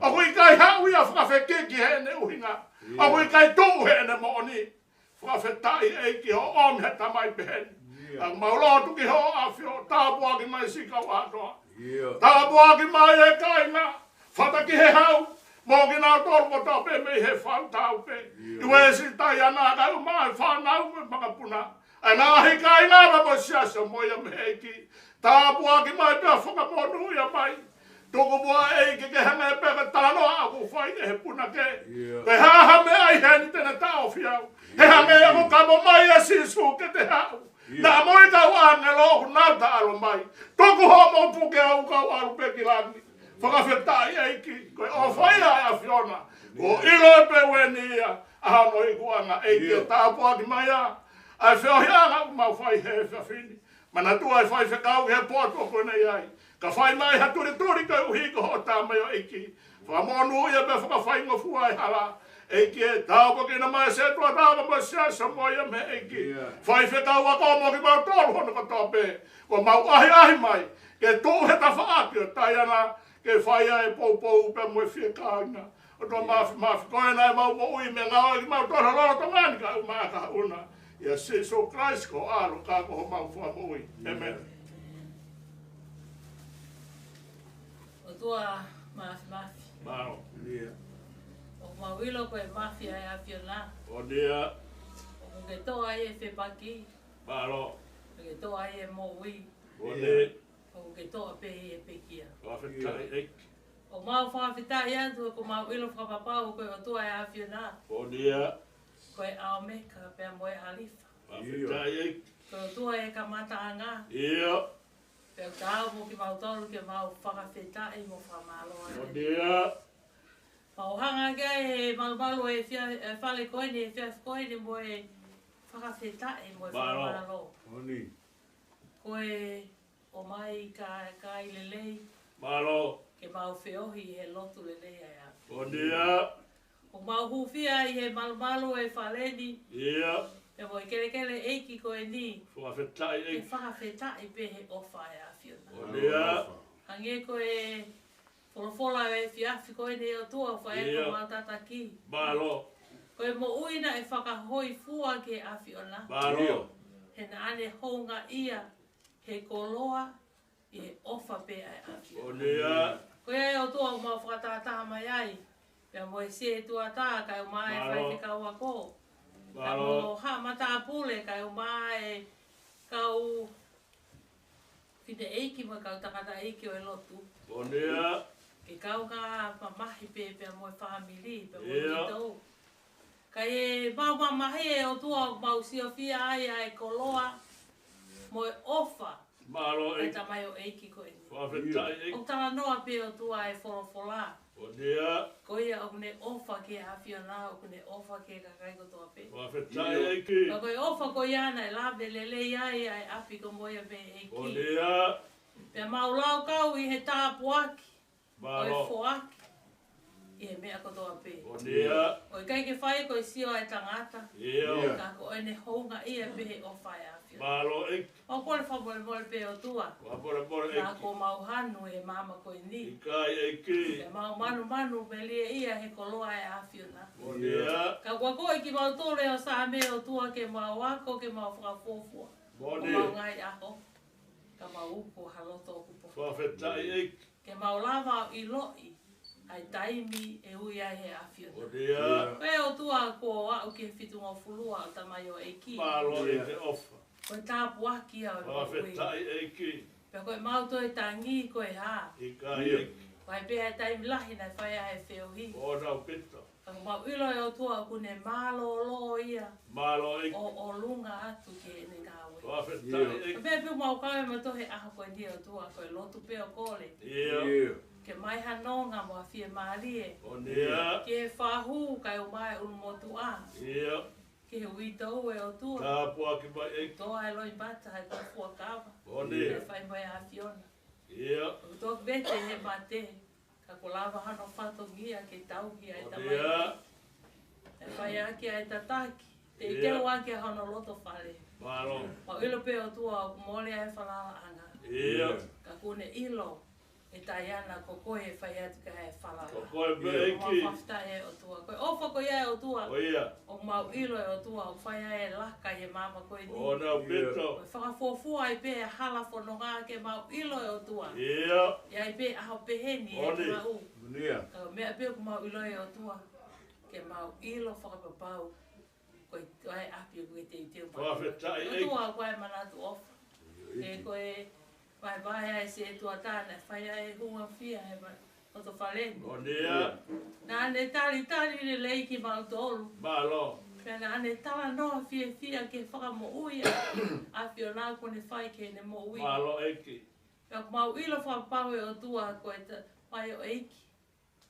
O kui kai hau ia whakawheke ki he ne uhinga. O kui kai tuu he ne moni. Whakawhetai eiki ho om he tamai peheni. Ang maulotu ki ho awhio, tāpua ki mai sika wātoa. Tāpua ki mai e kainga, whata ki he hau. Mō ki nā tōrko tāpe mei he whātau pe. Iwe si tai anā kai umai whānau me makapuna. E nā he kainga ramo siasa moia me heiki. Tāpua ki mai pia whakamonu ia mai. Toko mua eiki ke hanga e peka tāno aku whai e he puna ke. Ke haha me ai heni tena tāo whiau. He hanga e ako kamo mai e sisu ke te hau. Nā moi kau ane lohu nau ta alo mai. Toko ho mo puke au kau alu peki lani. Whakawhetai eiki. Koe o whaia a whiona. Ko ilo e pe weni ia. Aha no i kuanga eiki e tāpua ki mai a. Ai whiohianga u mau whai he whiawhini. Mana tua e whai whekau he pōtua koe nei ai. Ka whai mai ha turi kai uhi ko ho tā mai o eiki. Whamonu ia pe whakawhai ngofua e hala. Eiki e tāpua ki na mai se tua tāpua mo siasa moia me eiki. Whai whekau a komo ki mau tōru hono ka tōpe. Ko mau ahi mai. Ke tō he ta whaaki o tai ana. Ke whaia e pou pe mo e whiekaanga. O tō mafi koe nai mau mo ui me ngā oi ki mau tōra loro tōngani ka u maa ka una. Ia Siso Christ ko alo ka ko ho mau wha mo ui. Amen. O tua mafi. Maro. O mawilo koe mafi ai awhiona. O nia. O ke tō ai e whepaki. Maro. O ke tō ai e mo ui. O nia. O ke tō a pehi e pekia. Whawhetai eiki. O mau whawhitai atu ko mawilo whakapapau koe o tua ai awhiona. O nia. Koe ao me ka pia moe alifa. Whawhetai eiki. Koe o tua e ka mataanga. Ia. Pea tāo mo ki mautoru ke mau whakawhetai mo whamaloa. O nia. Pauhanga kia e malumalu e whale koini, e whiaf koini mo e whakawhetai mo e whamalo. Oni. Koe o mai ka i lelei. Maro. Ke mau whiohi he lotu lelei ai a. O nia. O mau hufia i he malumalu e whaleni. Ia. E mo i kere eiki koe ni. Whawhetai E eiki. whakawhetai pe he ofa e a whiona. O nia. Hange koe wholofola e whiafi koe ni o tua whae ko mau tataki. Maro. Koe mo uina e whakahoi fua ke a whiona. Maro. He na ane honga ia he koloa i he ofa pe ai a whiona. O nia. Koe ai o tua o mau whakatataha mai ai. Pea mo e se e tua tā kai o mai e whai te kau a ko. Ka mo ha mata apule kai o mai kau whine eiki mo kau takata eiki o e lotu. O nia. Ke kau ka mamahi pe pea mo e whamili pea mo e tau. Kai e mau mamahi e o tua o mau siofia ai ai koloa mo e ofa. Maro E eiki. tamai o eiki koe ni. Whawhetai O eiki. tala noa pe o tua e wholofola. O nia. Koia o kune ofa ke hawhiona, o kune ofa ke kakai kotoa pe. Whawhetai eiki. Ka koe ofa koe ana e lawe lelei ai ai api ko moia pe O eiki. nia. Pea maulau kau i he tāpuaki, o e Maro. foaki, i he mea kotoa pe. O nia. O i kai ke whai koe sio e tangata, Ia. ka ko ene hounga ia pe he ofa e hawhiona. Maro eiki. O kore whamore mole pe o tua, Wapore ka eiki. ko mauhanu e mama koe ni. Ikai eiki. Pea mau manu me lia ia he koloa e hawhiona. O nia. Ka kua koe ki mau tōre o sa me o tua ke mau ako, ke mau whakafofua. O Moni. mau ngai aho. Ka mau upo haloto o kupo. Whawhetai eiki. Ke mau lava i loi. Ai taimi e ui ai he O awhiona. nia. Koe o tua ko au ke whitunga fulua o tamai o eiki. Maro e te ofa. Koe tāpu aki au e mau ui. Whawhetai eiki. Pea koe mau toi tangi koe ha. Ikai eiki. Koe pēhai taimi lahi nai whai ai whiohi. O nau pita. Ka mau ilo e o tua kune malo lo ia. Maro eiki. O lunga atu ke ne kawe. Whawhetai eiki. Pea piu mau kawe ma tohe aha koe ni o tua koe lotu peo kore. Ia. Ke mai hanonga mo a fie maalie. O nia. Ke whahu kai o mai unu motu a. Ia. Ke he uitou e o tua. Tāpua ki mai eiki. Toa e loi bata hai kua fua kawa. O E nia. whai mai a fiona. Ia. O toa bete he mate. Ka ko lava hano whato ngia ke tauki ai O tamai. nia. E whai aki ai tataki. Te ke wa ke hono loto fale. Malo. O ilo pe o tua o mole ai falala anga. Ia. Ka kune ilo e taiana ko koe e whai atu ka e falala. Ko koe beiki. O mawhafta e o tua. Koe ofa ko ia e o tua. O ia. O mau ilo e o tua o whai ai e laka e mama koe ni. O na beto. Koe whakafuafua i pe e hala whanonga ke mau ilo e o tua. Ia. Ia i pe aho peheni e Oni. tuna u. Nia. Mea pe ko mau ilo e o tua. Ke mau ilo whakapapau. Koe ai api o koe te i teo mau. Whawhetai O tua koe manatu ofa. E koe vai ai se tua tāna, whai ai hunga whia e mai. O to whaleni. O nia. Nā ane tali le leiki mau tolu. Malo. Pea nā ane tala noa whia ke whakamo uia. Api o nā kone whai ke ne mo ui. Malo eki. Pea mau ilo whapau e o tua koe te whai o eiki.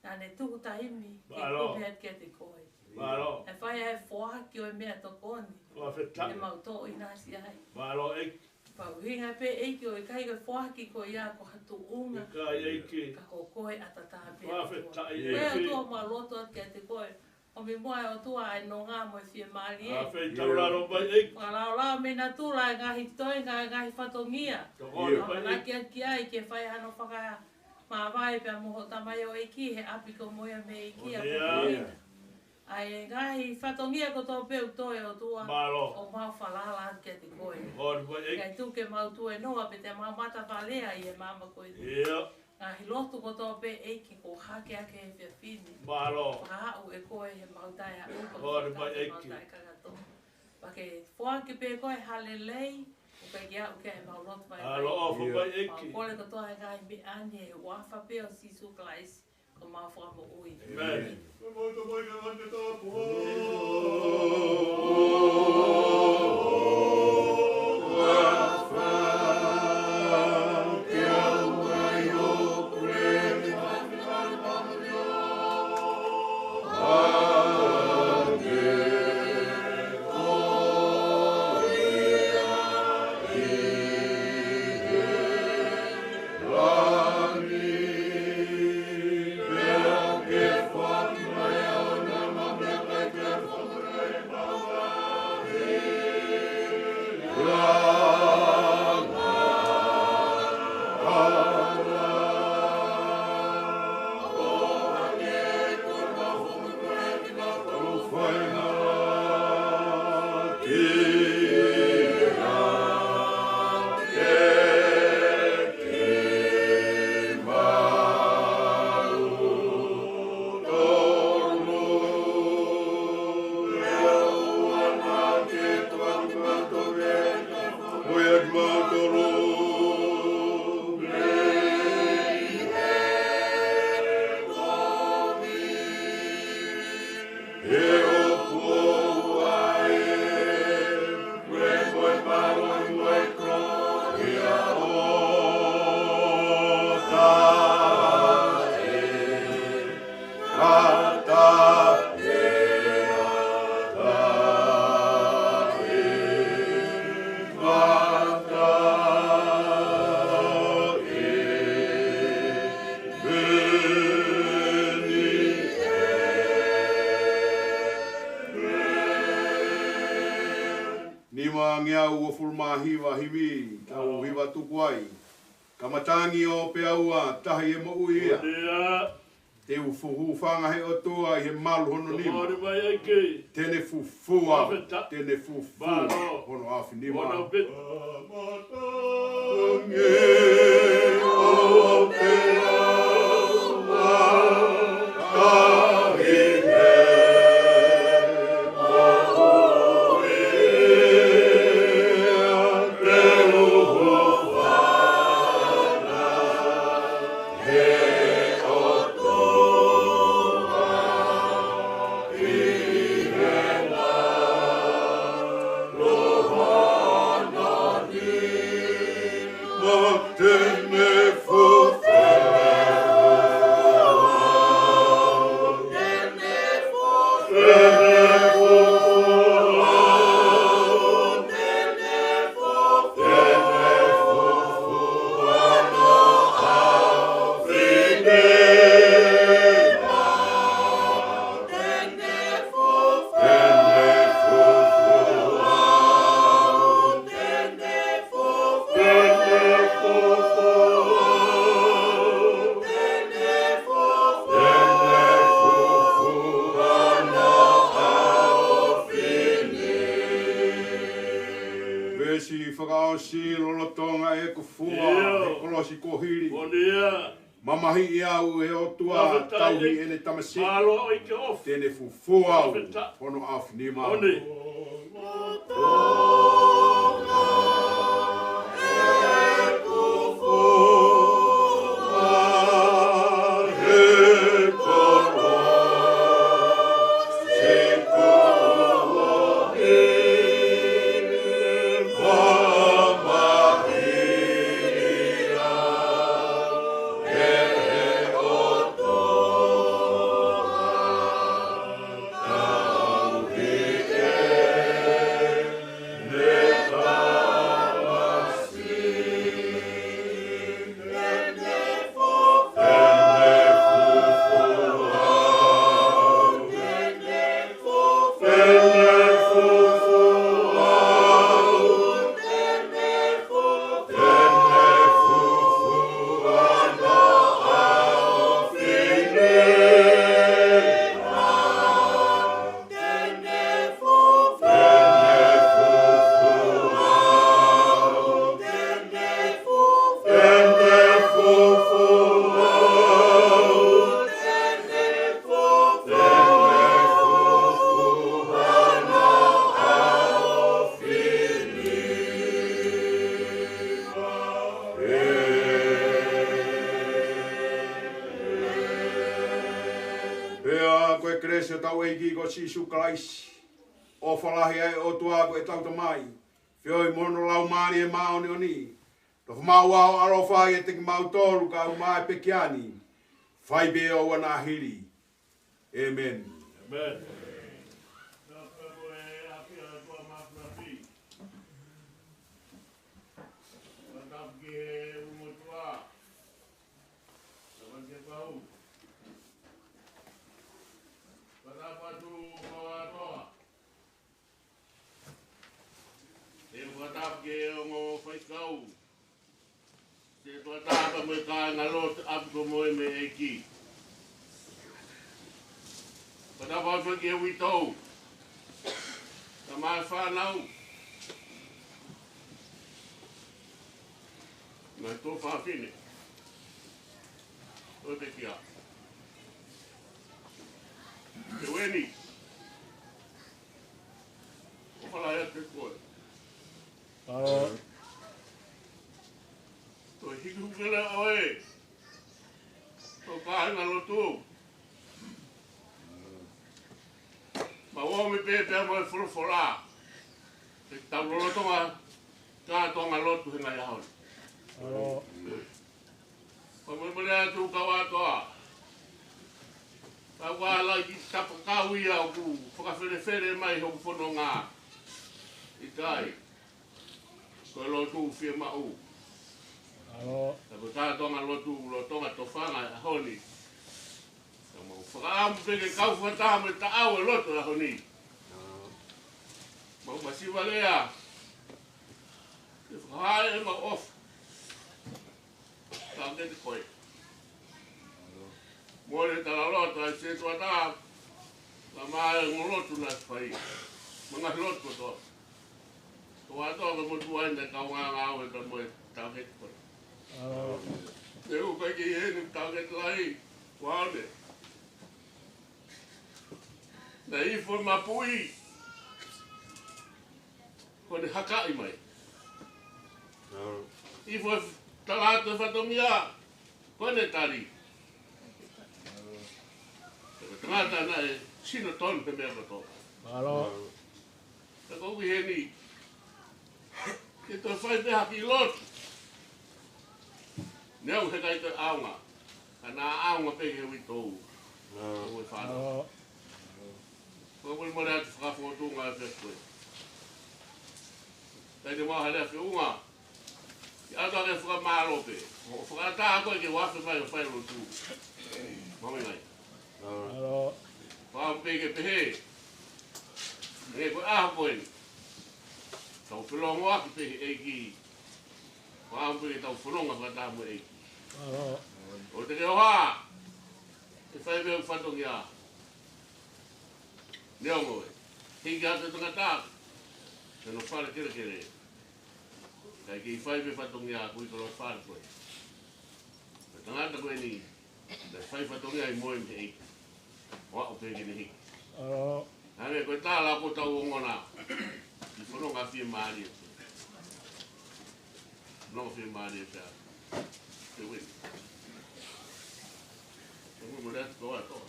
Nā ane tuku tahimi ke kupeat ke te koe. Malo. E whai ai whoaki o e mea to koni. Whawhetai. E mau tō i nāsi ai. Malo eki. Pau hinga pe eiki o e kai koe whoaki ko ia ko hatu unga. Ka eki. Ka ko koe atataa pe. Whawhetai Koe o eki. tua mua loto at kia te koe. O mi mua e o tua ai no ngā mo e whia maari e. Whawhei tauraro mai eki. Whalau me na tūla e ngahi toi ngahi whatongia. Tokoro mai Nā eki. kia ki ai ke whai ano whaka mā vai pia moho tamai o eki he api ko moia me eki a kukuina. Ai ngahi whatongia ko tō peu toi o tua. Malo. O mau whalala at kia te koe. Tokoro mai eki. Kai tu ke mau tu e noa pe te mau mata whalea i e mama koe. Ia. Ngahi lotu ko tō pe eiki ko hake ake e whia whini. Malo. Whahau e koe he mautai a upa. Ore mai eki. Mautai kagato. Wake whoake pe koe hale lei. Upe ki au ke e mau lotu mai. Alo ofa mai eki. Mau kore ko toa e ngai me ane e wafa pe o sisu klaisi. Ko mau whamo ui. Amen. Kamatangi o pe aua tahi e mo uia. Te ufuhu whanga he o toa i he malu hono nima. Tokoro mai eki. Tene fufua, tene fufua, hono afi nima. Hono bit. Tangi o pe aua tahi he mo uia. Te ufuhu si lolotonga e kufua, e kolosi kohiri. Onia. Mamahi i au e o tua tauhi e ne tamasi. Malo o ike off. Tene fufua au, hono af ni ma. Oni. Sisu kalaisi. O falahi ai o tua ko e tauta mai. Fioi mono lau mani e maoni oni. Tofu mau au arofai e teki mau toru ka umai pekiani. Fai be o wana hiri. Amen. Amen. Se tua tapa me ka ngalot apko moe me eki. Pada wafo ke witou. Tama whanau. Ngai tō whawhine. O te kia. Te weni. O whalai ate koe. Tō hiku kera oe. Tō kāhinga lotu. Ma wōmi pēpea moe whurufora. Te tau lolotonga kātonga lotu hinga iahon. Pa mwemole atu kawatoa. Pa wala ki tapa kawia o ku whakawherewhere mai hoku whono ngā. I tai. Ko lotu whia mau. Tako kātonga lotu lotonga tofanga ahoni. Whakaamu peke kau whatamu e ta au e loto a honi. Mau masiwa lea. Te whakaare e ma off. Ka ngeti koe. Mōre tala loto a se tua tā. La maa e ngolotu na whai. Mga loto to. Ko ato ka motu aina kau ngā ngāo e ka moe tau heti koe. Te u kai ki heni tau heti lai. Waone. Na ifo mapui. Kone hakai mai. Ifo talata whatomia. Kone tari. Tangata na e sino ton pe mea kato. Ta koki heni. Ke to whai te haki lot. Neu he kai te aunga. Kana aunga peke witou. Ue whanau. Ko mo mo atu whakafotu ngā e whekoe. Kai te maha lea whiunga. Ki ata ke whakamārope. O whakata koe ke wafe mai o whai rotu. Mami ngai. Wham peke pehe. Nge koe aha koe. Tau whilongo aki pehe eiki. Wham peke tau whanonga whakata mo eiki. O te reo haa. Te whai mea whatongi a. Neo moe, hiki atu tanga tāku, te no whare kere kere. Kai ki whai me whatongi a kui koro whāra koe. Tangata koe ni, na whai whatongi a I moe me eiki. Wa o pēki ni hiki. Hane koe tā la ko tau o ngona. I whanonga whia maari e. Whanonga whia maari e pēr. Te wini. Te wini mo rea toa e toa.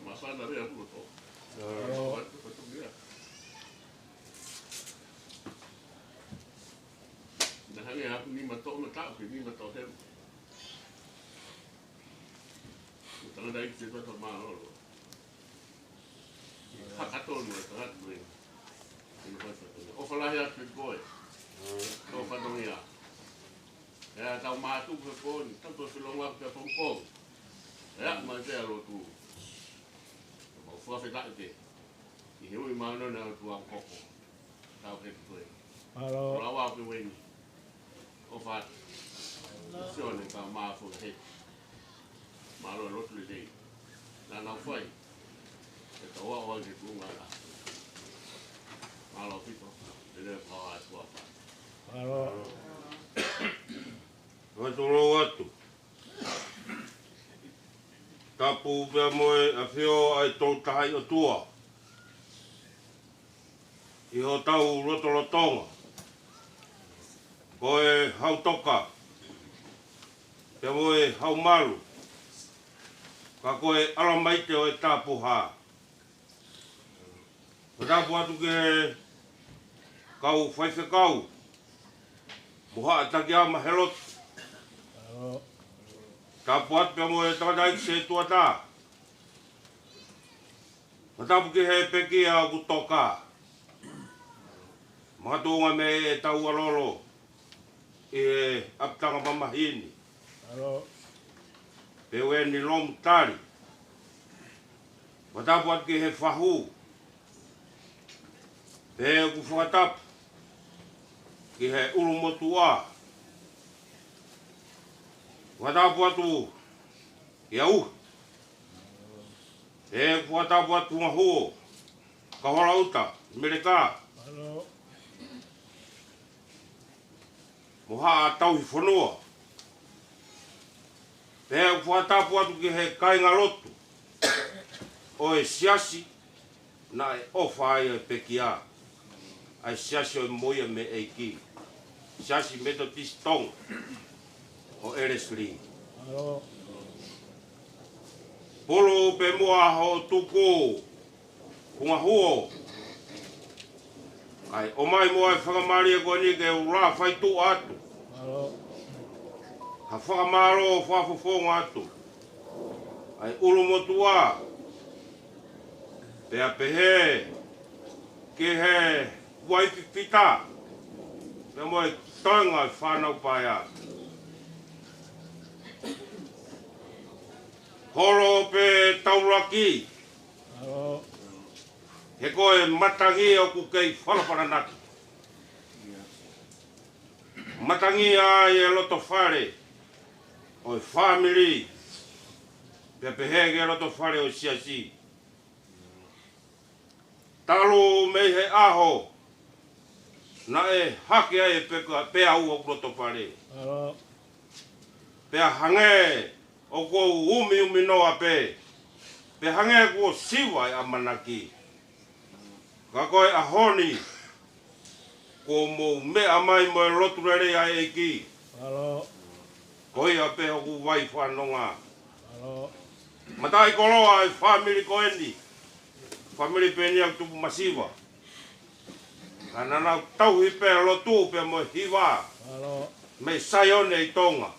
Ma whana rea kua toa. Na hangi hapu ni matau na tau, ni matau hemu. Tanga dai ki te tata maa olo. Hakatonu e tangata koe. O whalahi atu e koe. Tau whatongi a. Ea tau maa tupu e koe, tanto e whilonga pe a pongpong. Ea mai te alo tu. Mau whawhetake te. I he ui maano na tu au koko. Tau ke koe. O lawa pe weni. O whate. Sione ka maa fu he. Malo lotu le dei. Na nau whai. E ka oa oa ke kunga la. Malo pito. E lea kawa e kua whai. Matoro atu. Tapu pia moe a whio ai tau tahai o tua. I ho tau rotolotonga. Koe hau toka. Pia moe hau malu. Ka koe alamaite o e tapu haa. Ka tapu atu ke kau whaife kau. Muha ataki ama helot. Tapu atu pia moe tangadaik se tuata. Ka tapu ke he peki a kutoka. Mahatunga me e tau alolo. E aptanga mamahini. Berwan Lomu Tali. Watapu atu ke he whahu. Pe ku whakatapu. Ki he urumotua. Watapu atu ki au. Pe ku whakatapu atu mahuo. Ka hora uta, mereka. Moha a tau hi whanua. Pea whatapu atu ki he kainga lotu. O e siasi na e ofa ai e peki a. Ai siasi o e moia me eiki. Siasi Methodist tong. O Eresli. Polo pe mua ho tuku. Kunga huo. Ai o mai mua e whakamari e koe ni ke ura whai tu atu. Ha whakamaro o whafofonga atu. Ai urumotua. Pea pehe. Ke he waifi pita. Pea moe toinga i whanau paia. Horo pe tauraki. He koe matangi o kukei whalaparanaki. Matangi a e loto whare. O e family. Pea pehe ke loto whare o siasi. Talo me he aho. Na e hake ai e pea ua loto whare. Pea hange o ko umi noa pe. Pe hange ko siwa e amanaki. Ka koe a honi. Ko mo mea mai mo e lotu rere ai eiki. Koe a pe hoku wai whanonga. Matai koroa e family koendi. Family peni ak tupu masiwa. Ka nanau tauhi pe lotu pe mo hiwa. Me sayone i tonga.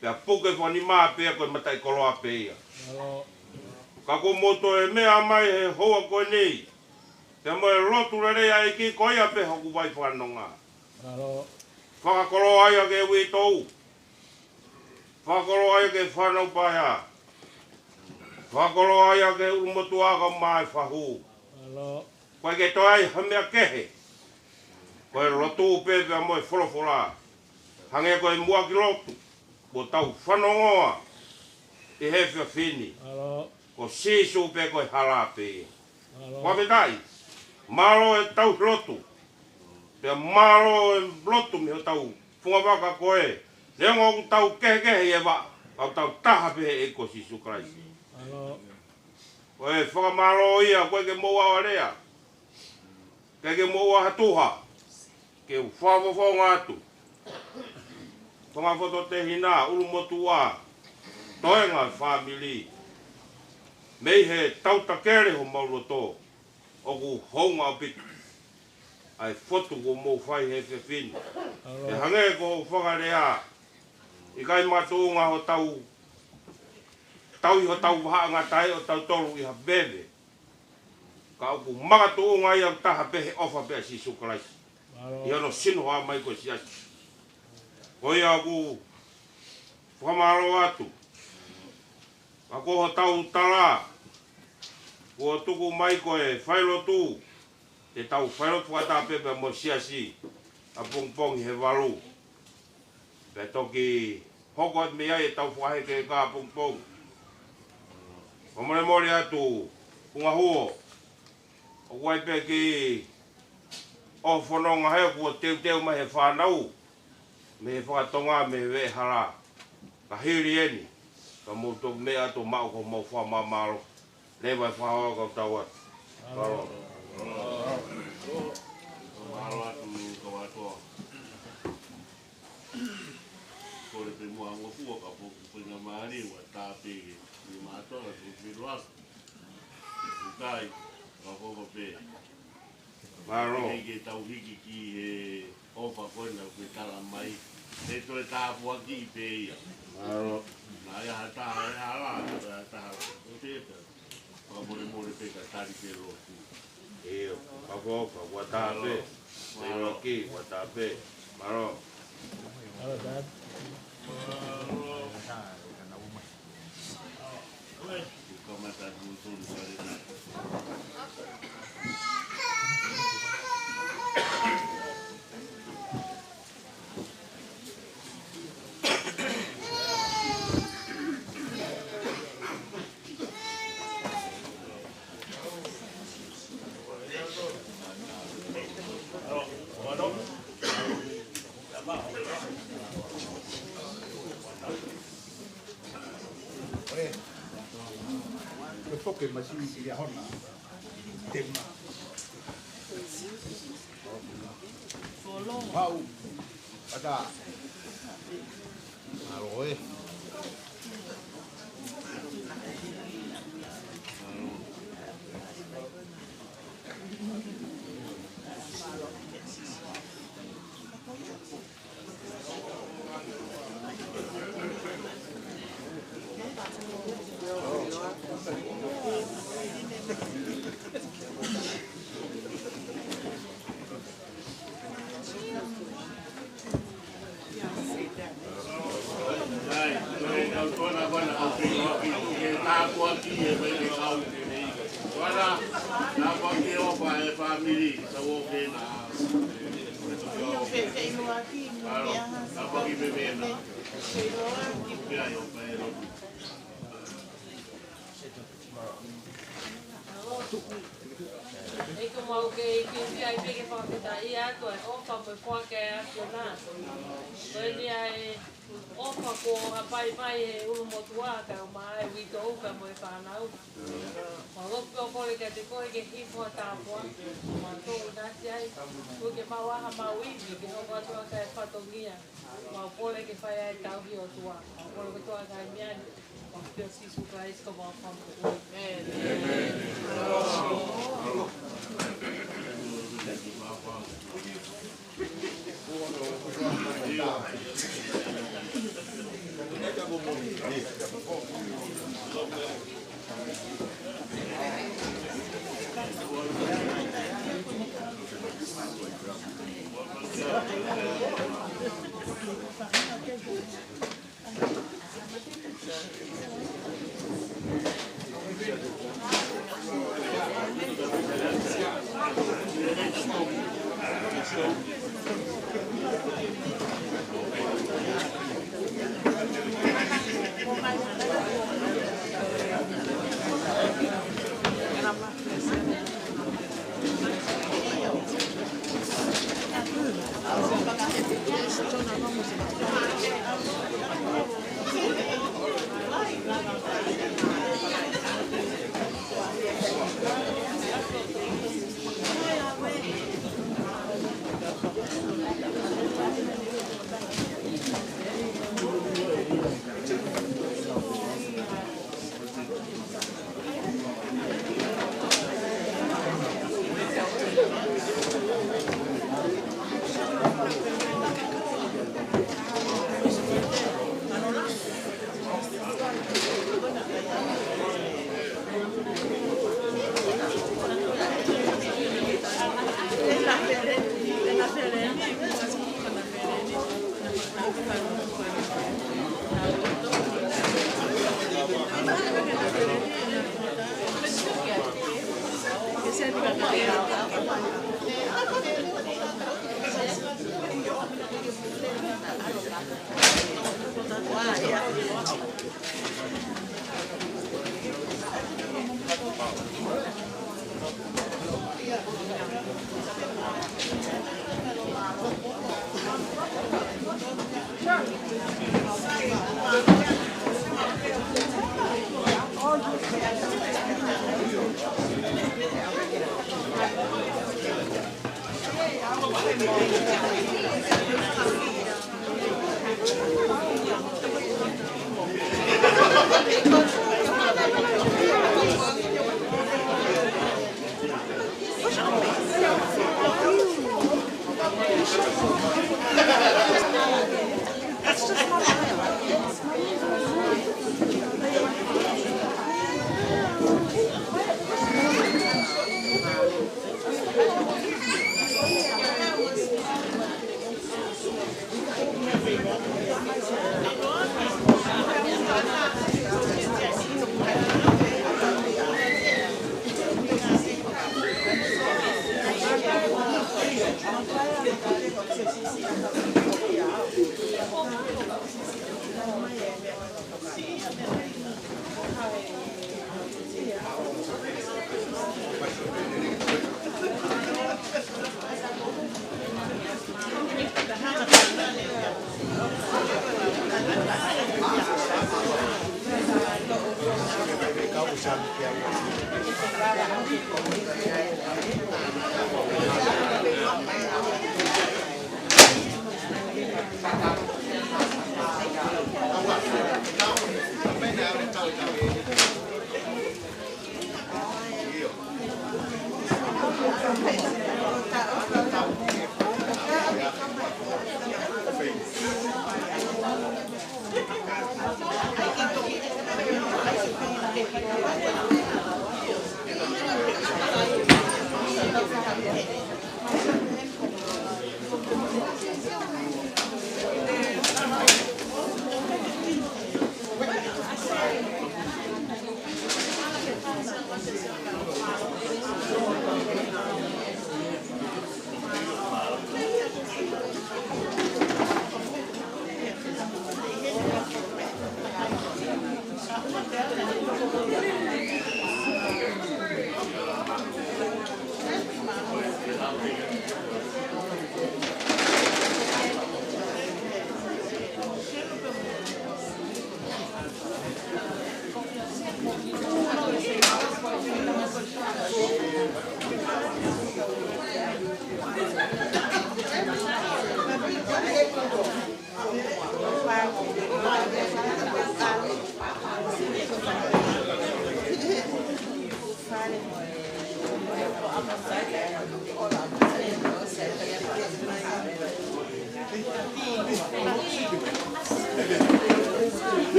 Pea puke whani maa pea koe matai koroa pe ia. Ka ko moto e mea mai he hoa koe nei. Te mo e lotu rere ai ki koe a pe hoku wai whanonga. Whakakoro ai a ke ui tou. Whakakoro ai a ke whanau paia. Whakakoro ai a ke umotu aga mai whahu. Koe ke toi ai hamea kehe. Koe lotu pepe a mo e wholofora. Hange koe mua ki lotu. Ko tau whanongoa. I he whia whini. Ko sisu pe koe harape. Wametai. Malo e tau lotu. Pea malo e lotu mi o tau funga waka koe. Leonga o tau kehe e wa. Au tau taha pehe e ko si sukraisi. Koe whakamalo ia koe ke moua wa rea. Ke moua hatuha. Ke whawawha atu. Whangafoto te hina, ulu motua. Toenga family. Mei he tautakere ho mauroto. Oku honga o pitu. Ai fotu ko mou whai he whiwhini. E hange ko whakarea. I kai matunga ho tau. Tau iho tau wahaanga tai o tau toru iha bebe. Ka oku magatunga ia taha pehe ofa pehe si sukalaisi. Ia no sino hoa mai ko si asi. Koi aku whamaro atu. Ako ho tau tala. Ko tuku mai koe whailo tu. Te tau whailo tu ata pepe mo siasi. A pongpong he walu. Pe toki hoko at mea e tau whahe ke ka pongpong. Omore mori atu. Kunga huo. O wai pe ki. O whanonga heo kua teu mai he whanau. Me he whakatonga me he hara. Ka hiri eni. Ka moutou mea to mau ko mau whamamaro. Le vai whaoa kau tau atu. Waro. Waro atu kawatoa. Kore pe mua ngofua ka poku pinga maari wa tāpege. Ni mātoa tu whiru aku. Ukai, ka hoko pe. Waro. Ege tau hiki ki he ofa koina koe tala mai. Te toe tāpua ki pe ia. Waro. Nā ia hata e hala, hata hala. O teta. Ka more pe ka tari pe rotu. Eo, kawoka, watape. Waro ki, watape. Waro. Kamata tūturu karena. Porque mas se ia rolar. Tema. Pau. Ada. Aloe. Eko mau ke ai peke whaketa I ato e ofa pe whake ake nā. Koe ni ai ofa ko a pai e ulu motua ka o maa e wito uka mo e whanau. Ma lopi o kore ka te koe ke hifo a tāpua. Ma tōu nasi ai. Koe ke mawaha mau iwi ke hoko atua ka e whatongia. Ma o kore ke whai ai tauhi o tua. Ma o kore ke toa ka e miani. Ma o pio sisu ka isko ma o whamu.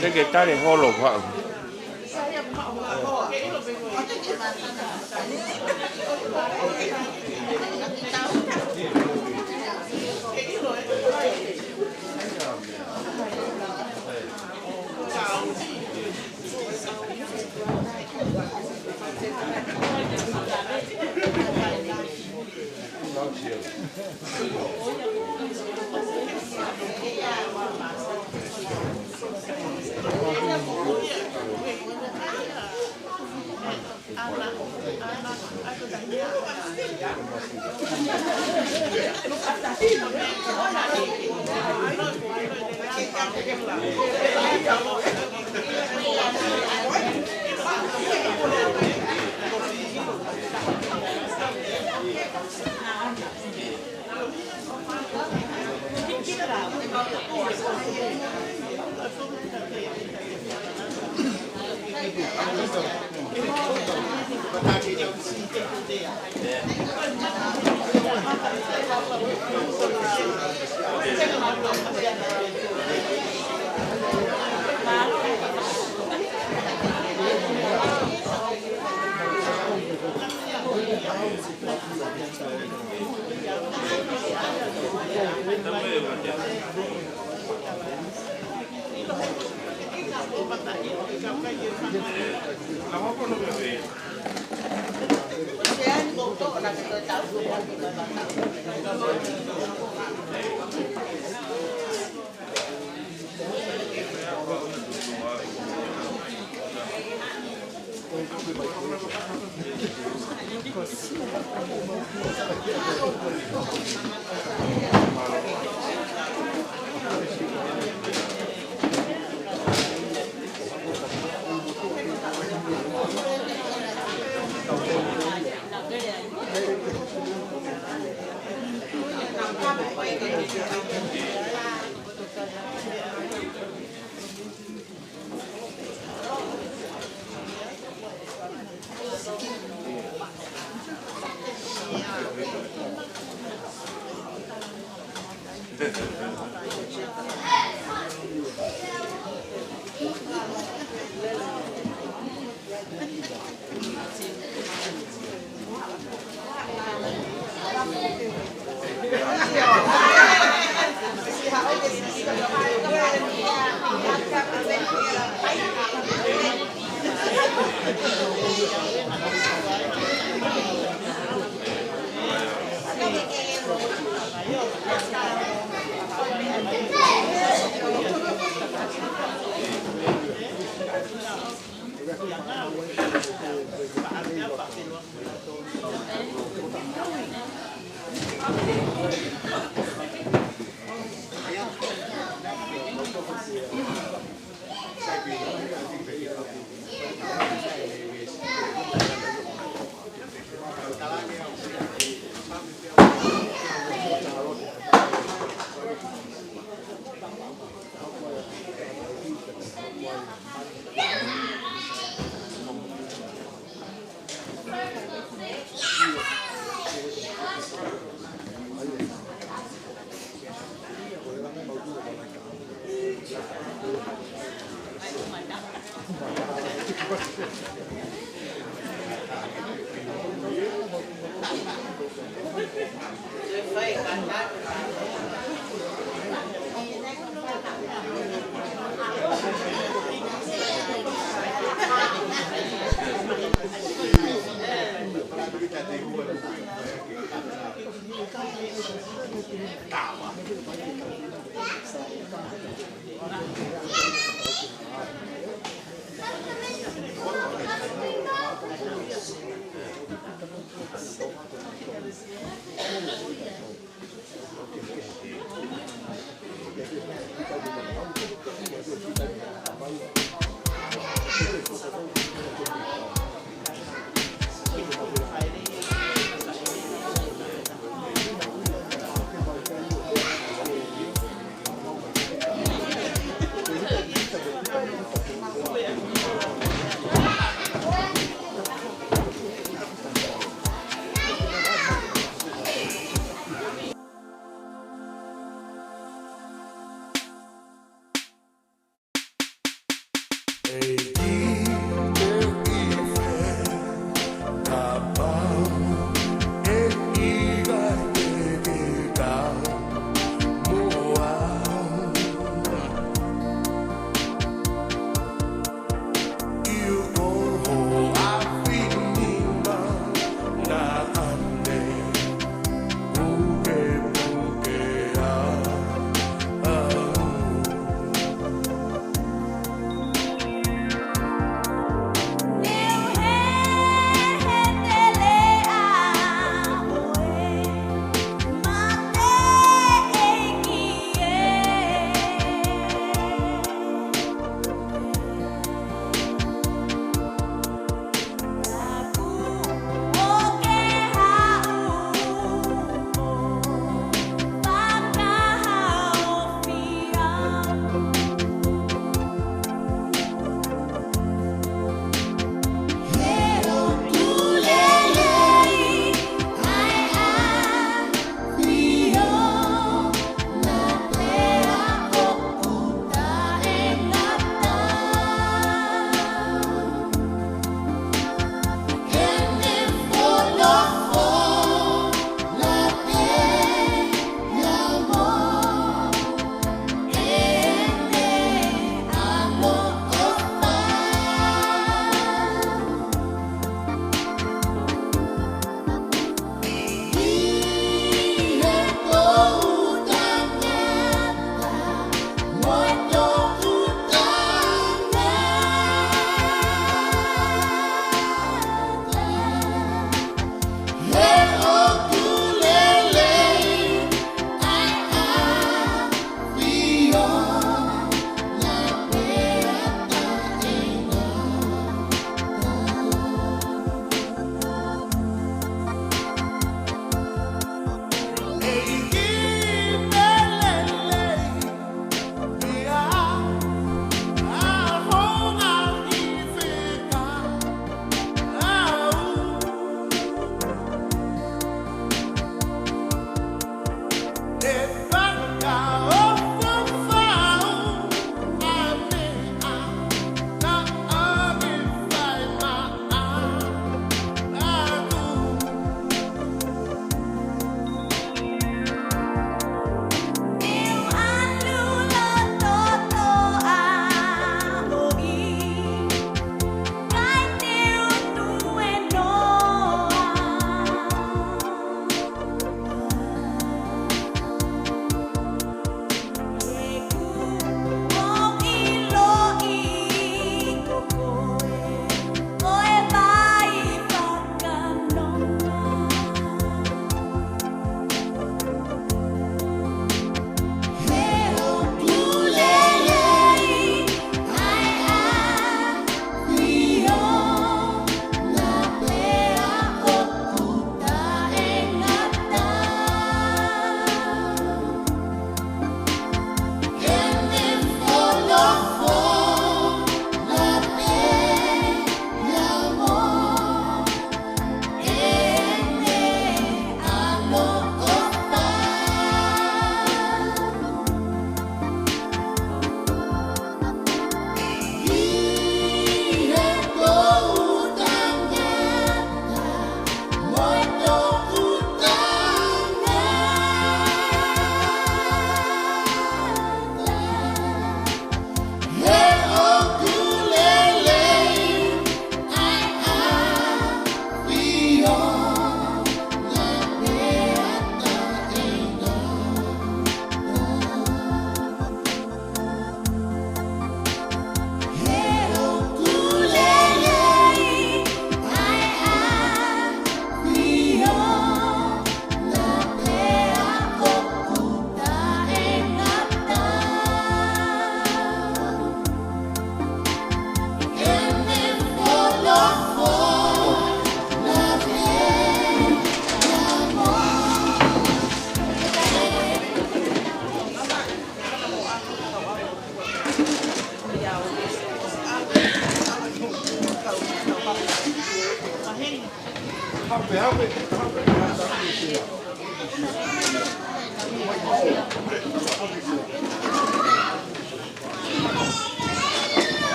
Secretary holo pa.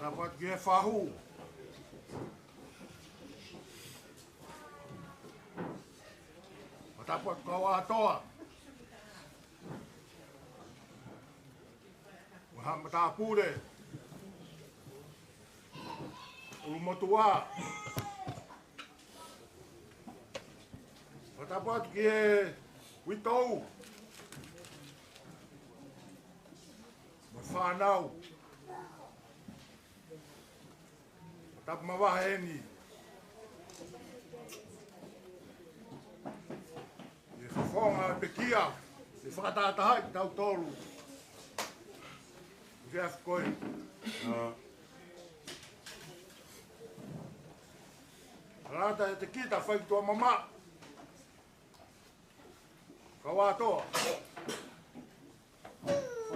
Dapat dia fahu. Dapat kawa toa. Muhammad Apule. Ulumotua. Dapat dia witou. Mafanau. Tap mawaheni. E whafonga pekia. E whakatataha ki tau tolu. Jeff koe. Rata e te kita whai tua mama. Kawatoa.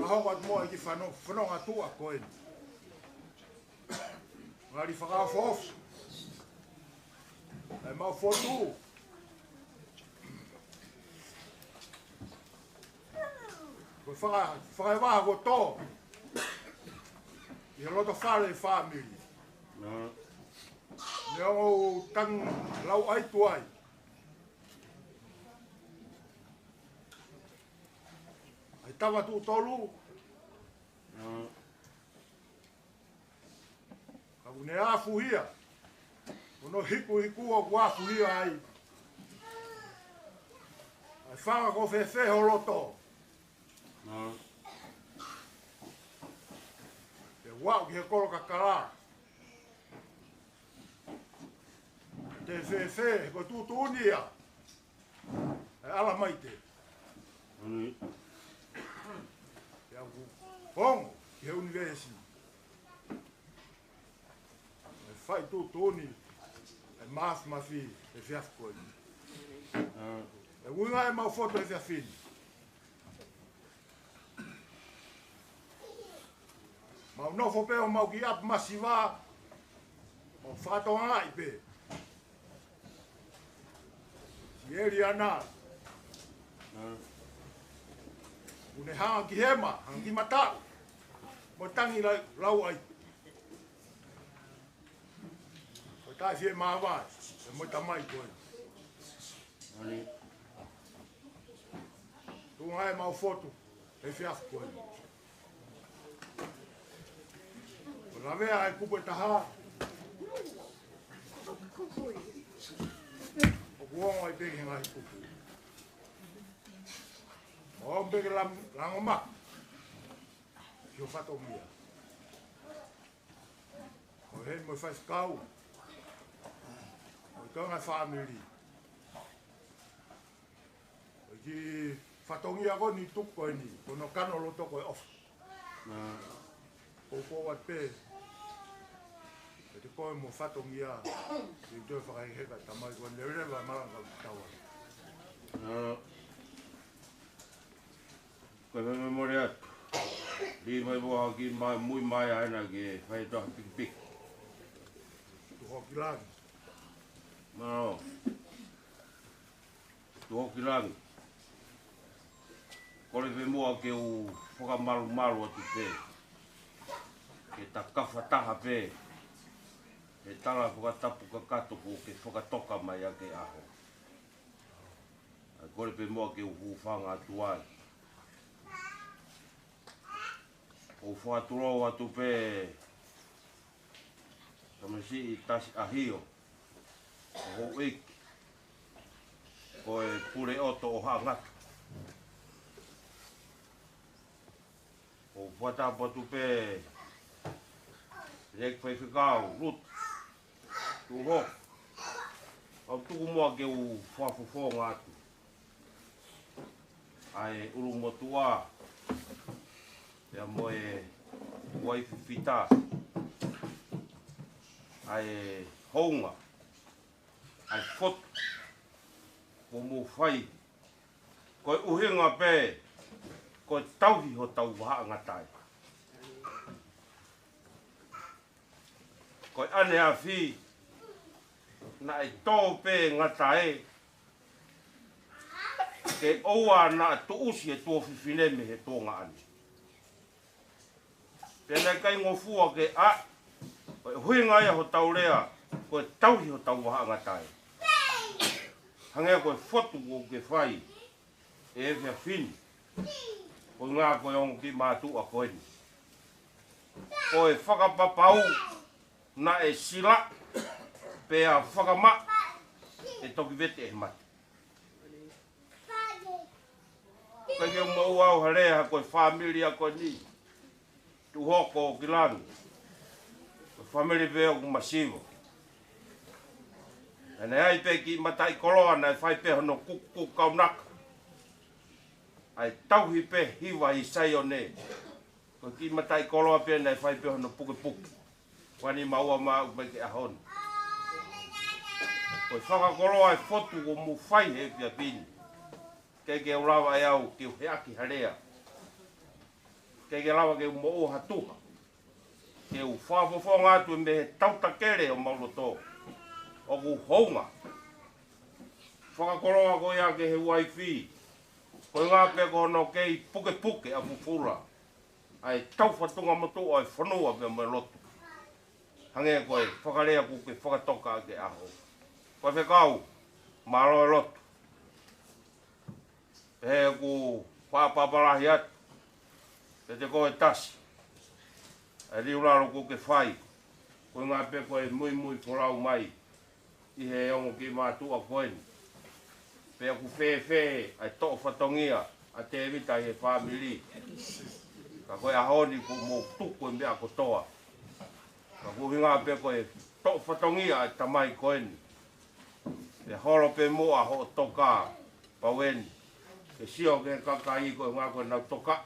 honga mo i ki whanonga tua koe. Ngari whakafof. E mau whotu. Koe whakaiwaha ko tō. I he loto whare family. Ne o tang lau ai tuai. Ai tawa tu tolu. Kabu ne afu hia. Ono hiku o wafu hia ai. Ai whanga ko whewhe ho loto. Te wau ki he koro kakara. Te whewhe ko tutu unia. E ala maite. Te au hongo ki he universi. E whai tutu uni. E maaf mafi e whiaf koe. E unga e mau foto e whiafini. Mau nofo pe o mau ki ap masiva. Mau whatonga i pe. Si eri ana. Une hanga ki hema, hanga ki matau. Mo tangi lau ai. Ko tai fie maawai. E mo tamai koe. Tunga e mau foto. E fiaf koe. Ravea e kupo e taha. O kuongo e pegi henga he kupo. O pegi lango mak. Hio fato mia. O hen mo fai skau. O tonga family. O ki fato mia ko ni tuko e ni. Kono kano lo toko e off. O ko wat pe. Te koe mo whatongia i tue whakaiheka tamai kua lerewa maranga tawa. Koe me more atu. Li mai mua ki mui mai aina ki whai toha pik. Tu hoki langi. Mano. Tu hoki langi. Kore me mua ke u whakamaru atu pe. Ke ta kawha taha pe. E tala whakatapu ka kato ko ke whakatoka mai a ke aho. A kore pe moa ke uhuwhanga atu ai. O whaturou atu pe tamasi i tasi ahio. O ho iki. Ko e pure oto o hangatu. O whatapu atu pe rek whai whikau, rutu. Tu ho. Au tuku mua ke u whawhawhonga atu. Ai uru motua. Ea moe waififita. Ai honga. Ai fotu. Ko mu whai. Koe uhinga pe. Koe tauhi ho tau waha ngatai. Koe ane a whi. Na e tō pē ngata e. Ke oua na tu usi e tō whiwhine me he tō ngā ane. Pēnei kai ngofua ke a. Koe hui ngai ho tau rea. Koe tauhi ho tau waha ngata e. Hangea koe whotu o ke whai. E whia whini. Koe ngā koe ongo ki mātu a koe ni. Koe whakapapau. Na e sila. Pea whakama e toki vete e mate. Koe ke umau au harea koe familia koe ni. Tu hoko o kilani. Koe family pea o masivo. Ane ai pe ki matai koloa na e whai pe hono kuku kaunaka. Ai tauhi pe hiwa i sai o ne. Koe ki matai koloa pe na e whai pe hono puke puke. Wani maua maa upeke ahonu. Koe whakakoroa e whotu o mu whai he pia pini. Kei ke urawa e au ki uheaki harea. ke lawa ke mo o hatuha. Ke u whawhawhonga atu me he tautakere o mauloto. O ku hounga. Whakakoroa ko ia ke he waifi. Ko ngā pe ko no kei puke puke a fufura. Ai tau whatunga motu o ai whanua pe me lotu. Hange koe whakarea ku ke whakatoka ke aho. Koe whekau, maro e lotu. He ku whapaparahi atu. Te koe tasi. E riuraro ku ke whai. Koe ngā pe koe mui mui korau mai. I he ongo ki mātua koeni. Pea ku whewhe ai tō whatongia a te evita i he whamili. Ka koe ahoni ku mō tuku i mea kotoa. Ka ku hinga pe koe tō whatongia ai tamai koeni. Te horo pe mo a ho toka paweni. Ke sio ke kakai koe ngā koe nau toka.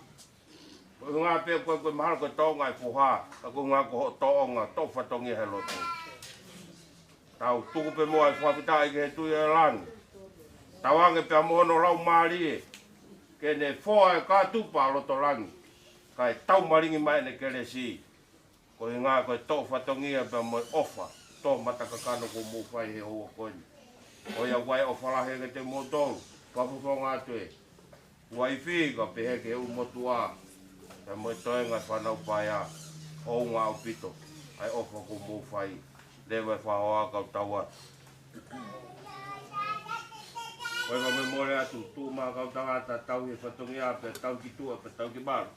Koe ngā pe koe mahara koe tōnga i fuha. Ka koe ngā koe ho tōnga tō whatongia he loto. Tau tuku pe mo ai whapita i ke he tui e langi. Tawange pe amono rau maari e. Ke ne fōa e kātupa roto rangi. Kai tau maringi mai ne kere si. Ko i ngā koe tō whatongia pe moi ofa. Tō matakakano ko mō whai he hoa koeni. O ia wai o whalahe ke te mōtou. Papupo ngā tue. Wai whiga pe heke u motua. Pe moi toenga whanau pai a. Hou ngā o pito. Ai ofa ko mō whai. Lewe whahoa kau taua. Koe ka me more atu, tū mā kau tangata tau he whatongia pe tau ki tua pe tau ki maru.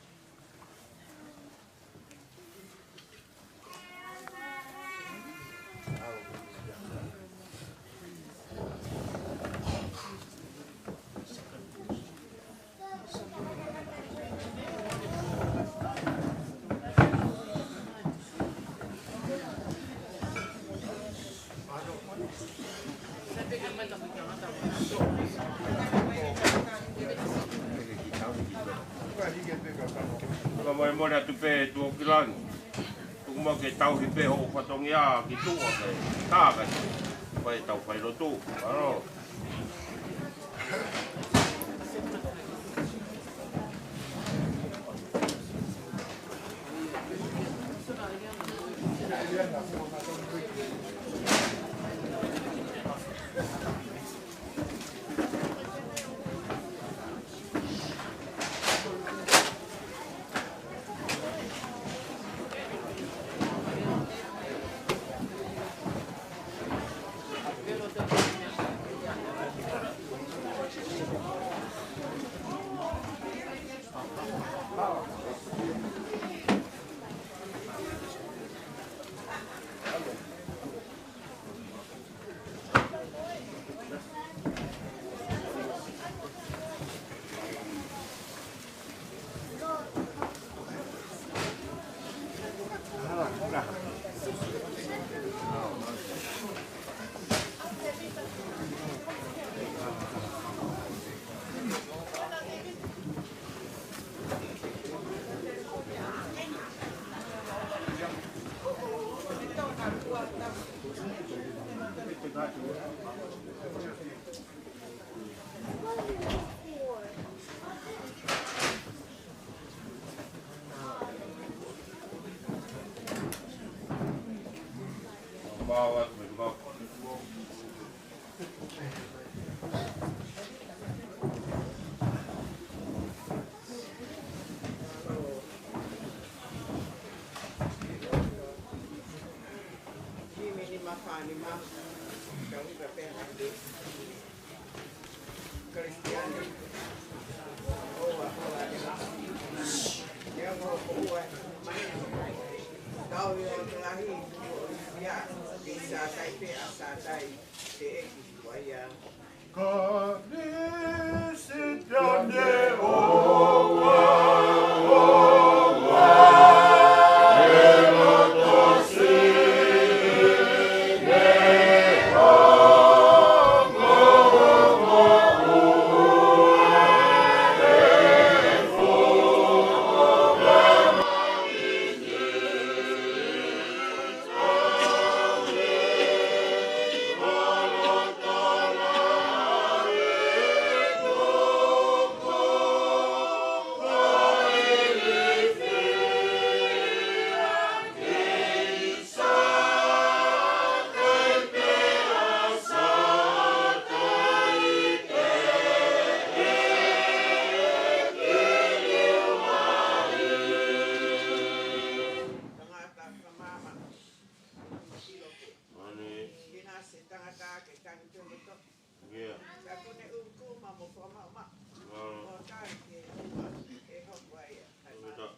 Mai mora tu pe tu kilang. Tu mo ke tau hi pe ho whatongia ki tua ke tāka. Pai tau whai rotu. Aro. Bawat bergok. Ini mafani ma, kami berpihak di Kristiani. Oh, yang mau buat tahu yang terakhir ya bisa kaipe asatai te wayang. Kadisitane o Iya. Aku ne uku mamo fama ma. Malo. O kai ke ua e hoko ai. Betul.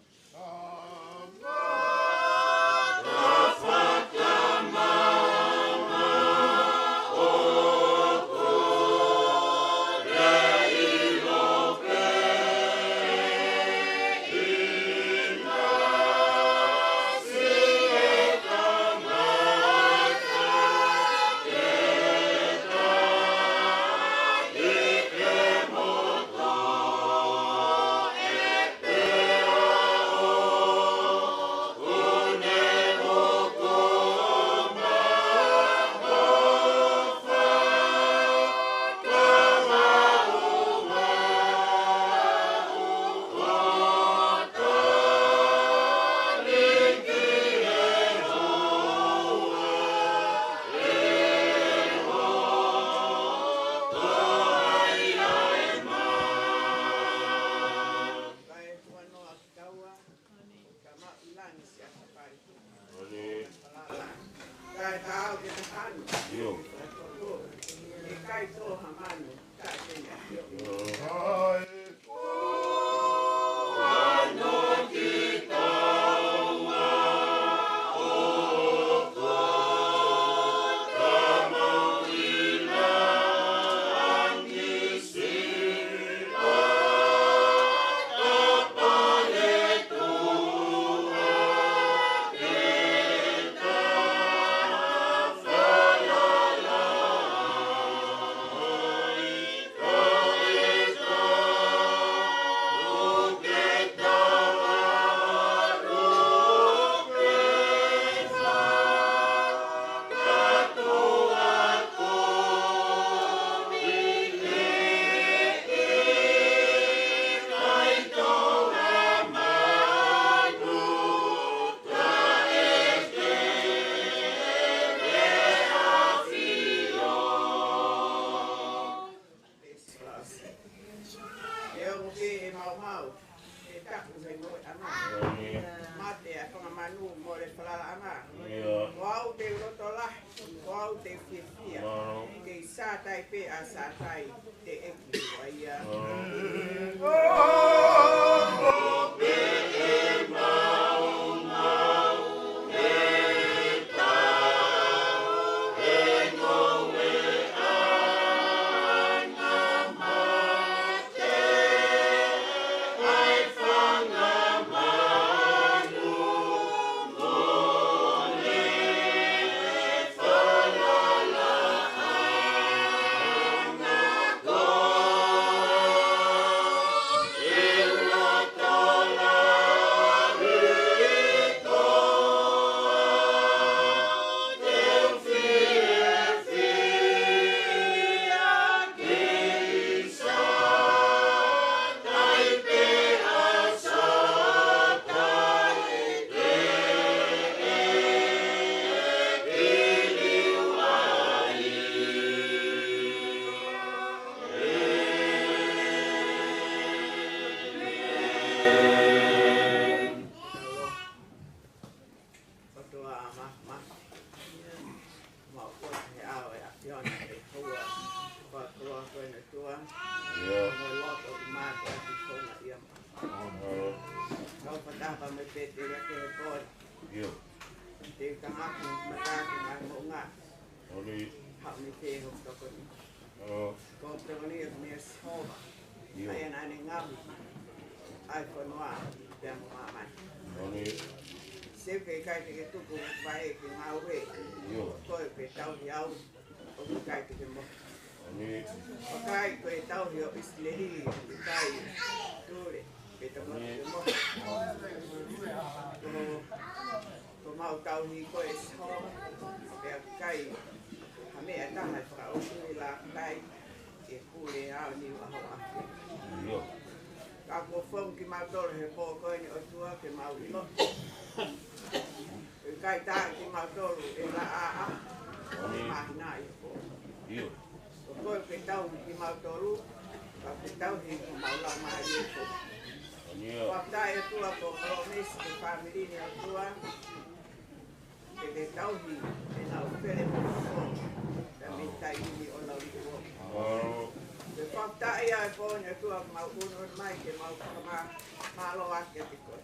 ne tua mau uno mai ke mau malo ake te koe.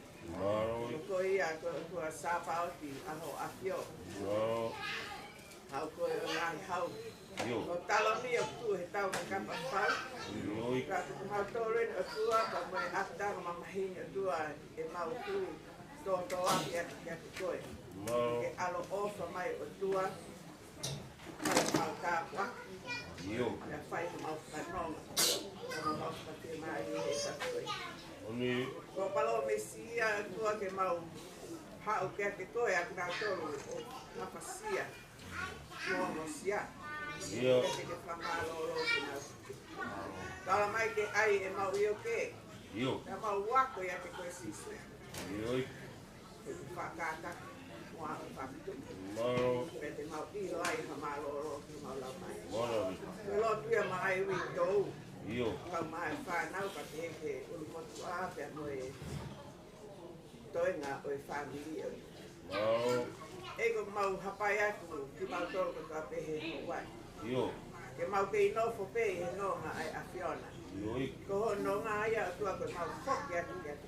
Ko ia tua sapauti aho afio. Hau koe o ngai hau. O talo ni o tu he tau na kapa pau. Ka mau tōren o tua pa mai aftar ma mahini o tua e mau tu tō ake ake koe. Ke alo ofa mai o tua. Kai mau ka waki. Ya fai mau whanonga. Mau whate mai e sa koe. Ko palo mesia tua ke mau hau ke ake koe a kina tolu o napasia. Mono sia. Ke ke whamalo o kina. Kala mai ke ai e mau io ke. Ya mau wako ya ke koe sisu. Ke whakata. Mua o whakitu. Pete mau ilo ai whamalo o ki mau lau mai. Ke lo tuia mai ui tou. Kau mai whanau ka te heke ulu motu a pia moe toenga o e whamili o. Ego mau hapai aku ki mau toro ka pehe mo wai. Ke mau ke inofo pe he no nga ai a Fiona. Ko ho no nga ai a tua ko mau foki atu ki atu.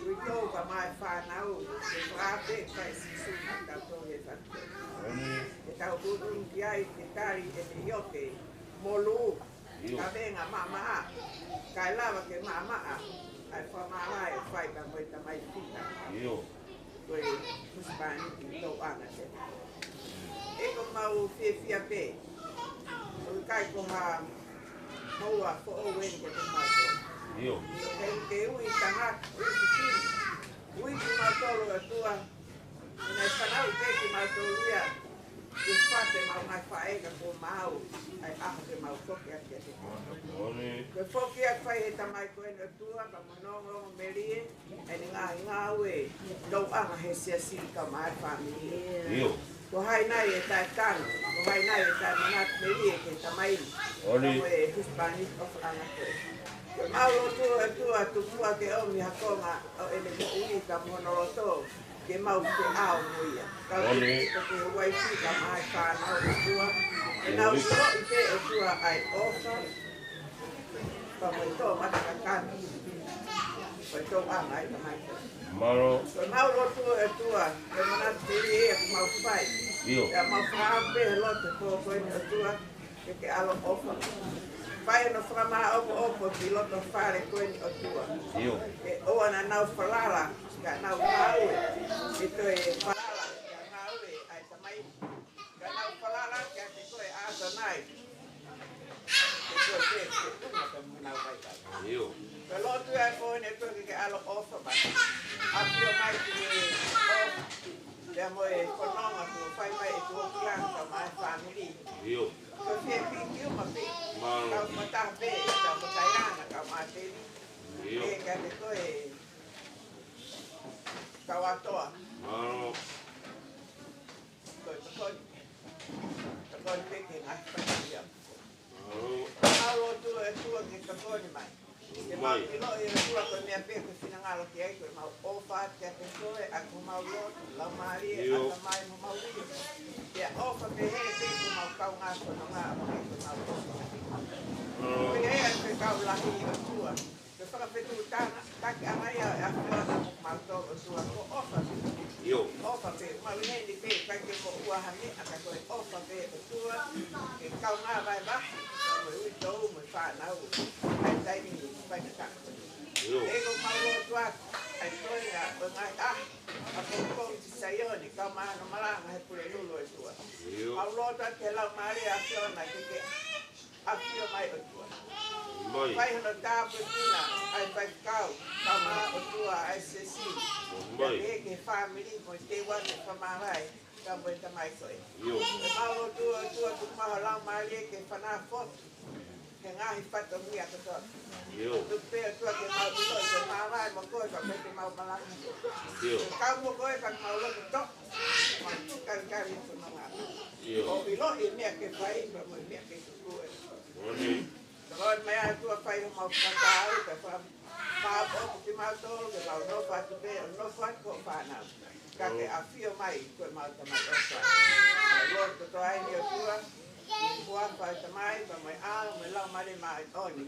Ui tou ka mai whanau ke whape kai sisu na ka tō he whatu. Ke tau urun ki ai ke tari e te ioke molu. Ka venga mama kai lava ke mama ai whamara e whai ka moe tamai tika. Koe huspani ki tau ana te. Eko mau whiawhia pe. Koe kai ko ha maua ko o wen ke te mato. Ke ui tangat, ui kutini. Ui ki mautoro a tua. Ina whanau te ki mautoro ia. Ke whate mau ngai whaega ko mau. Ai aha ke mau whoki ake te kono. Ke whoki ake whai he tamai koe na tua, ka monongo merie, e ni ngā ue, lau anga he sia siri ka mai whamiri. Ko hai nai e tai kano, ko hai nai e tai manat merie ke tamai, ka moe Hispanic of anga koe. Ke mau lotu e tua, tukua ke omi hakonga, o ele mo ui ka monoroto, ke mau te ao muia. Ka ke waifi ka mai whanau e tua, e nau so i te e tua ai ofa, pa mo i tō mataka kani, pa i tō anga i ka mai koe. Ko mau lotu e tua, e manat te e ku mau whai, e mau whaape he lote tō koe ni e tua, ke alo ofa. Whai no whama opo ki loto whare koe ni o tua. E oa na nau whalala, ka nau ngāue, e toi e whalala, ka ngāue ai tamai. Ka nau whalala, ka te koe āta nai. Ke koe te unga ka nau mai kai. Ka lotu e koe ni koe ke alo ofa mai. Apio mai ki e ofa. Te moe kononga ku whai mai e tu okilang ka mai whamiri. Ko fie piki uma pi. Kau matah pe, kau matayana, kau materi. E ka te koe kau atoa. Koe takoni peke ngai whakaria. Kau lotu e tua ke takoni mai. Ke mau ilo e tua koe mea peke whinangalo ki ai koe mau ofa te ate koe, aku mau lotu, lau maari e ata mai mo mau rio. Ia ofa pe he peke mau kau ngā kono ngā apake koe mau ofa. Koe e ai koe kau lahi o tua. Ke whakapetu taki angai a whiona mo mau tō o tua ko ofa pe. Ofa pe, mau heni pe, kai ke ko ua hame, aka koe ofa pe o tua. Ke kau ngā vai bahi, koe ui tau mo whanau. Ai taini pai na tako. Ego mau lotu aku, ai koe ngā o ngai a kong ti saioni, kau mahano malanga he pule lulu e tua. Mau lotu ake lau maari a whiona ke apio mai o tua. Pai hono tāpu tina, ai pai kau maha o tua ai sesi. Ke ke whamiri mo te wane whamarai, ka mo e tamai koe. E mau o tua tukumaho lau maari ke whanā fotu. Ke ngahi whato mia kato. Tupe o tua ke mau bilo, ke marai mo koe ka pete mau malanga. Kau mo koe ka mau loku tok, mau tukari kari tu mga. O bilo i mea ke whai, ka mo i mea ke kukue. Koe mea tua whai ho mau whakau, ka whapo ki mau tolu, ke mau no whatu pe, no whatu ko whanau. Ka ke a whio mai, koe mau tamai o whai. Lor ko to ai ni o tua, kua whai tamai, pa mai ao, me lau mare mai oni.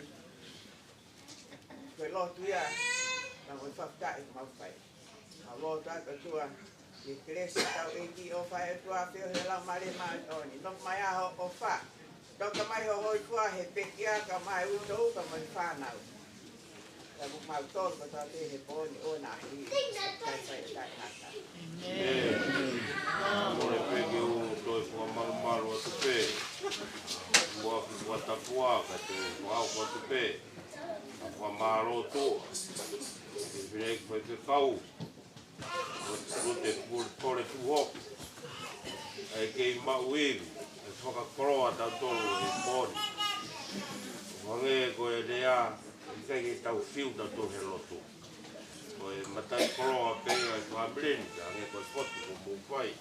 koe lotu ia, na koe whaftai mau whai. A lotu aka tua, i kresi tau e ki o whai e tua whio he lau mare mai o ni. Tok mai aho o wha. Toka mai ho hoi kua he pekia ka mai utou ka mai whanau. Ka buk mau tolu ka tau te he pōni o nā hi. Kai whai e kai hata. Mole peke o toi fua maru atu pē. Fua ki fua tapua ka te whau kwa tu pē. Ka fua maro toa. Ke whirek whai ke kau. O te pore tu hoki. E kei mau ewi. E whakakoroa tau tolu e pōni. Wange koe rea. I kai ke tau whiu tau tolu he lotu. Koe matai koroa pēnga e whamreni. Ange koe potu ko mō whai.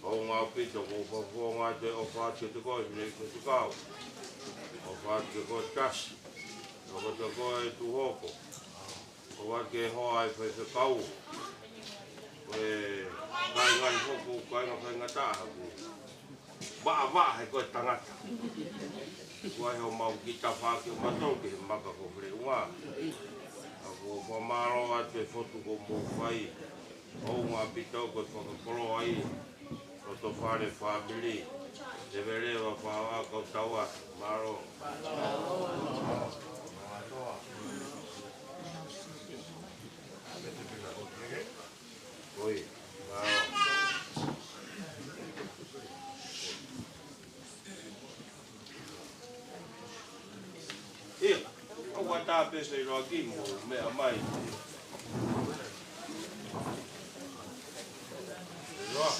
O ngā pito ko whawhua ngā te o whātia te koe, mire ko te kau. O whātia koe kasi. O whātia koe tu hoko. O whātia hoa e whai te kau. Koe kai ngani hoko, kai ngā whai ngā tāha ko. Waa he koe tangata. Koe heo mau ki ta whāki o matau ki he maka ko whire unga. Ako whamaro atu e whotu ko mō whai. O ngā pito koe whakakoro ai. O to whare whamili, te verewa whawa kau taua, maro. Oi, maro. Ia, au a tā pesa I roa ki mo mea mai. Roa.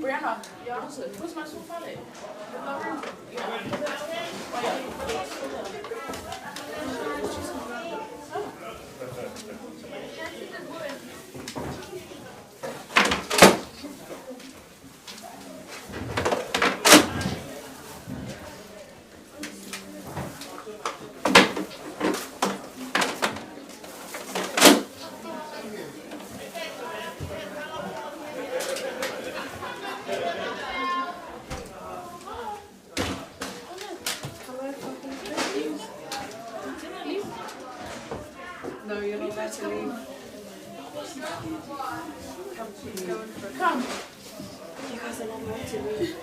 Brianna, your answer. Where's my small palette? Come. You guys are not wanting me.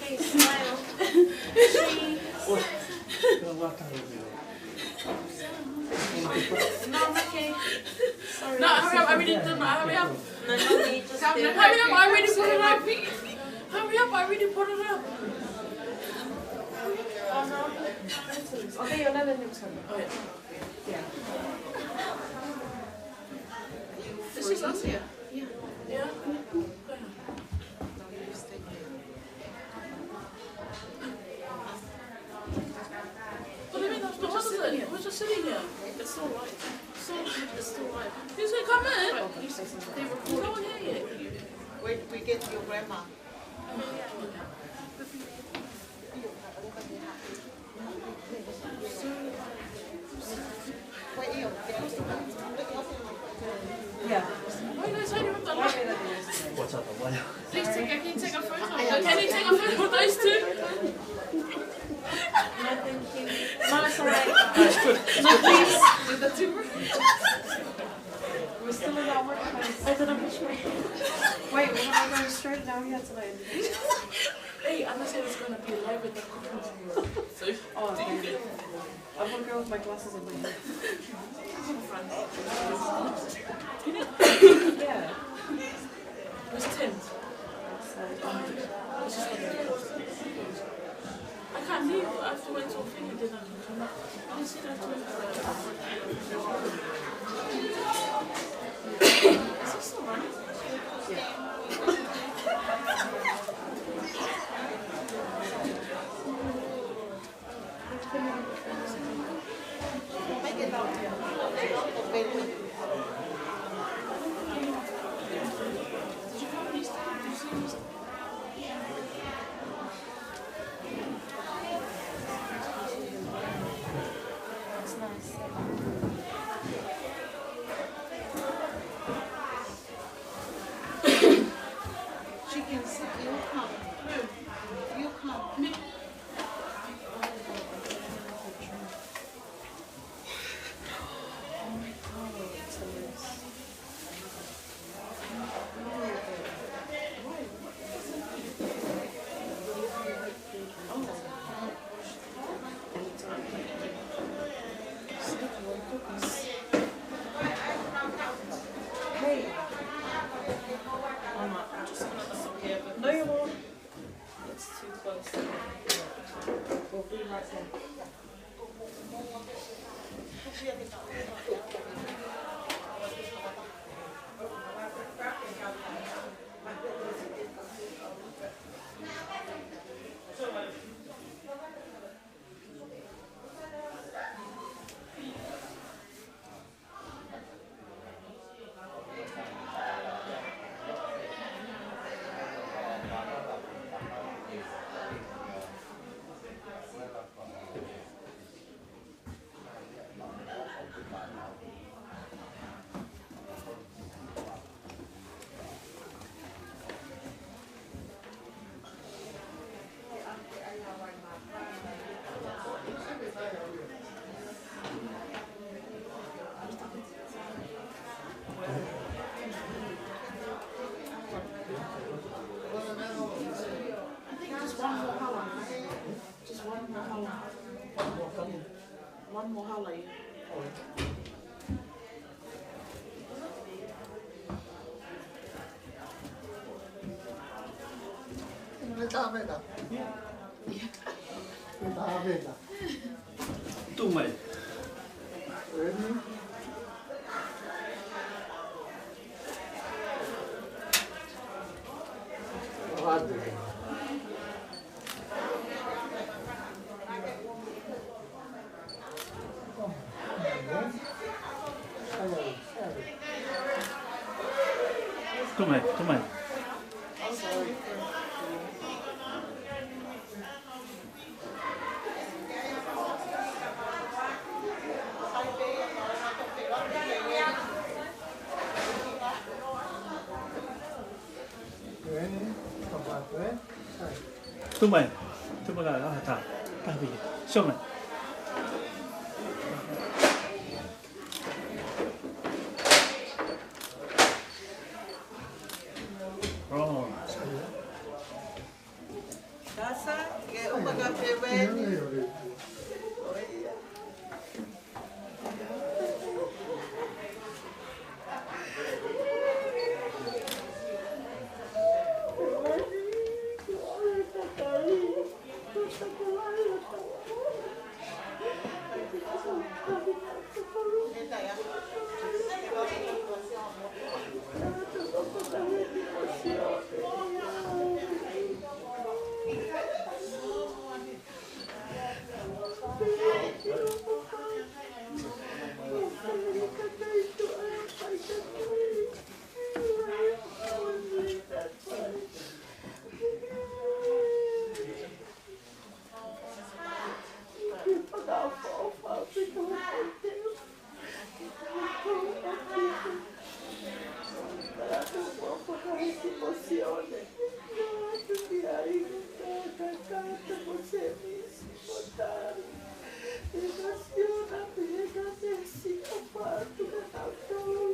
Hey, smile. No, I'm okay. Sorry. No, hurry up. I already done that. Hurry up. No, me. Just Hurry up. I already put it up. Hurry up. I already put it up. Oh, no. Okay, you're not in the time. Oh, yeah. Yeah. This is us here. Yeah. Yeah. What do you mean that's not us here? We're just sitting here. It's still light. It's still light. You say come in. Oh, you say something. No one here yet. We get to your grandma. Yeah. Why you guys hiding with the light? What's up? What? Please can you take a photo? Can you take a photo with those two? No, thank you. No, it's alright. No, please. With the two? We're still in our workplace. I didn't push me. Wait, am I going straight down here tonight? Hey, I said it's going to be live with the conference room. So, Oh, thank you. I'm gonna go with my glasses on my head. Yeah. Where's Tim? I can't leave. I have to wait till Finger dinner can come back. I didn't see that Is this still running? Yeah. Make it out here. Did you have these things? It's nice. Chickens, you come. You come. Me. Hey. No, you won't. It's too close. We'll be right there. One more holla. Tu mày. Tu mày, tu mày. Tu mày là thả vì xong này.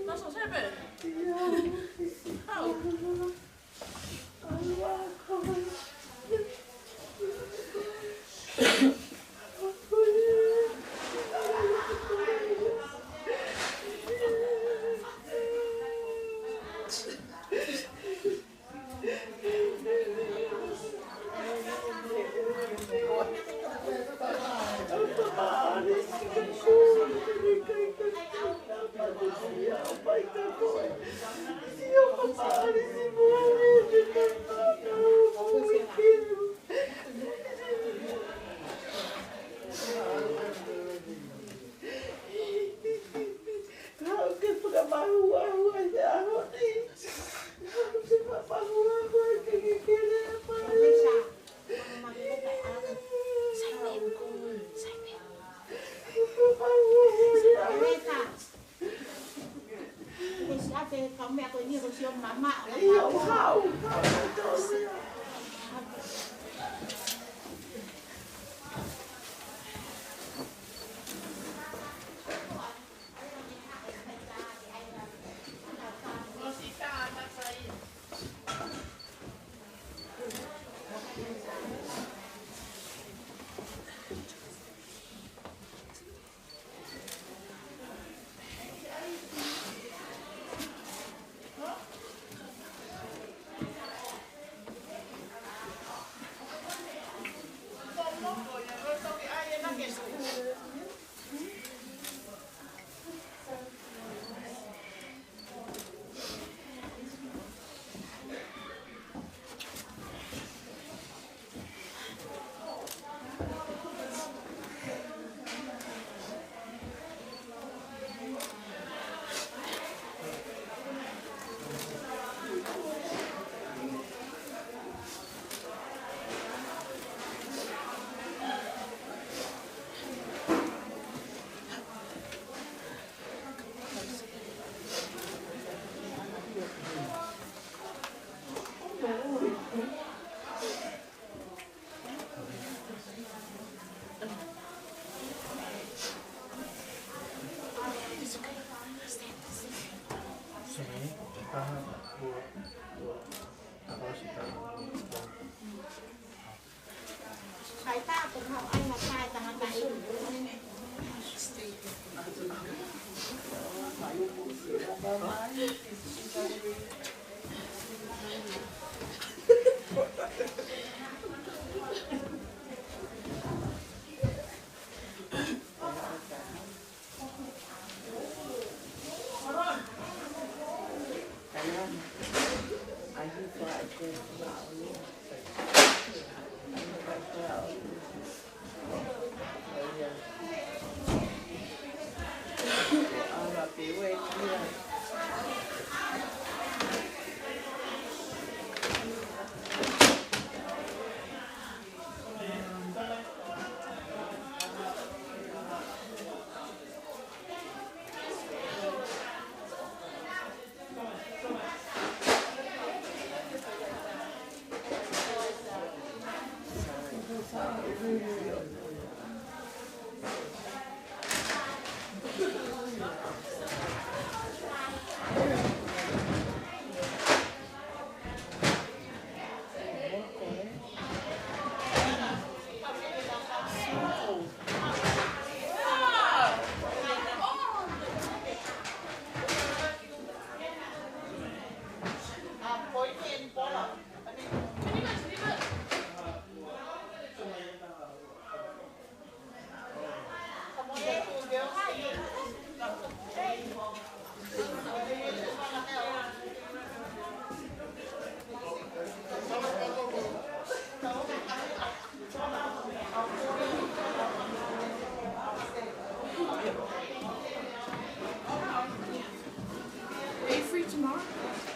That's what's happening. How?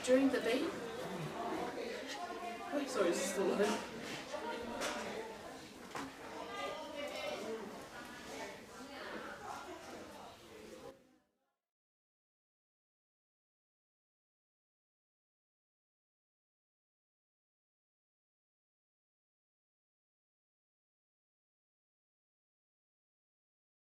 During the beat? Wait, sorry, is it still on?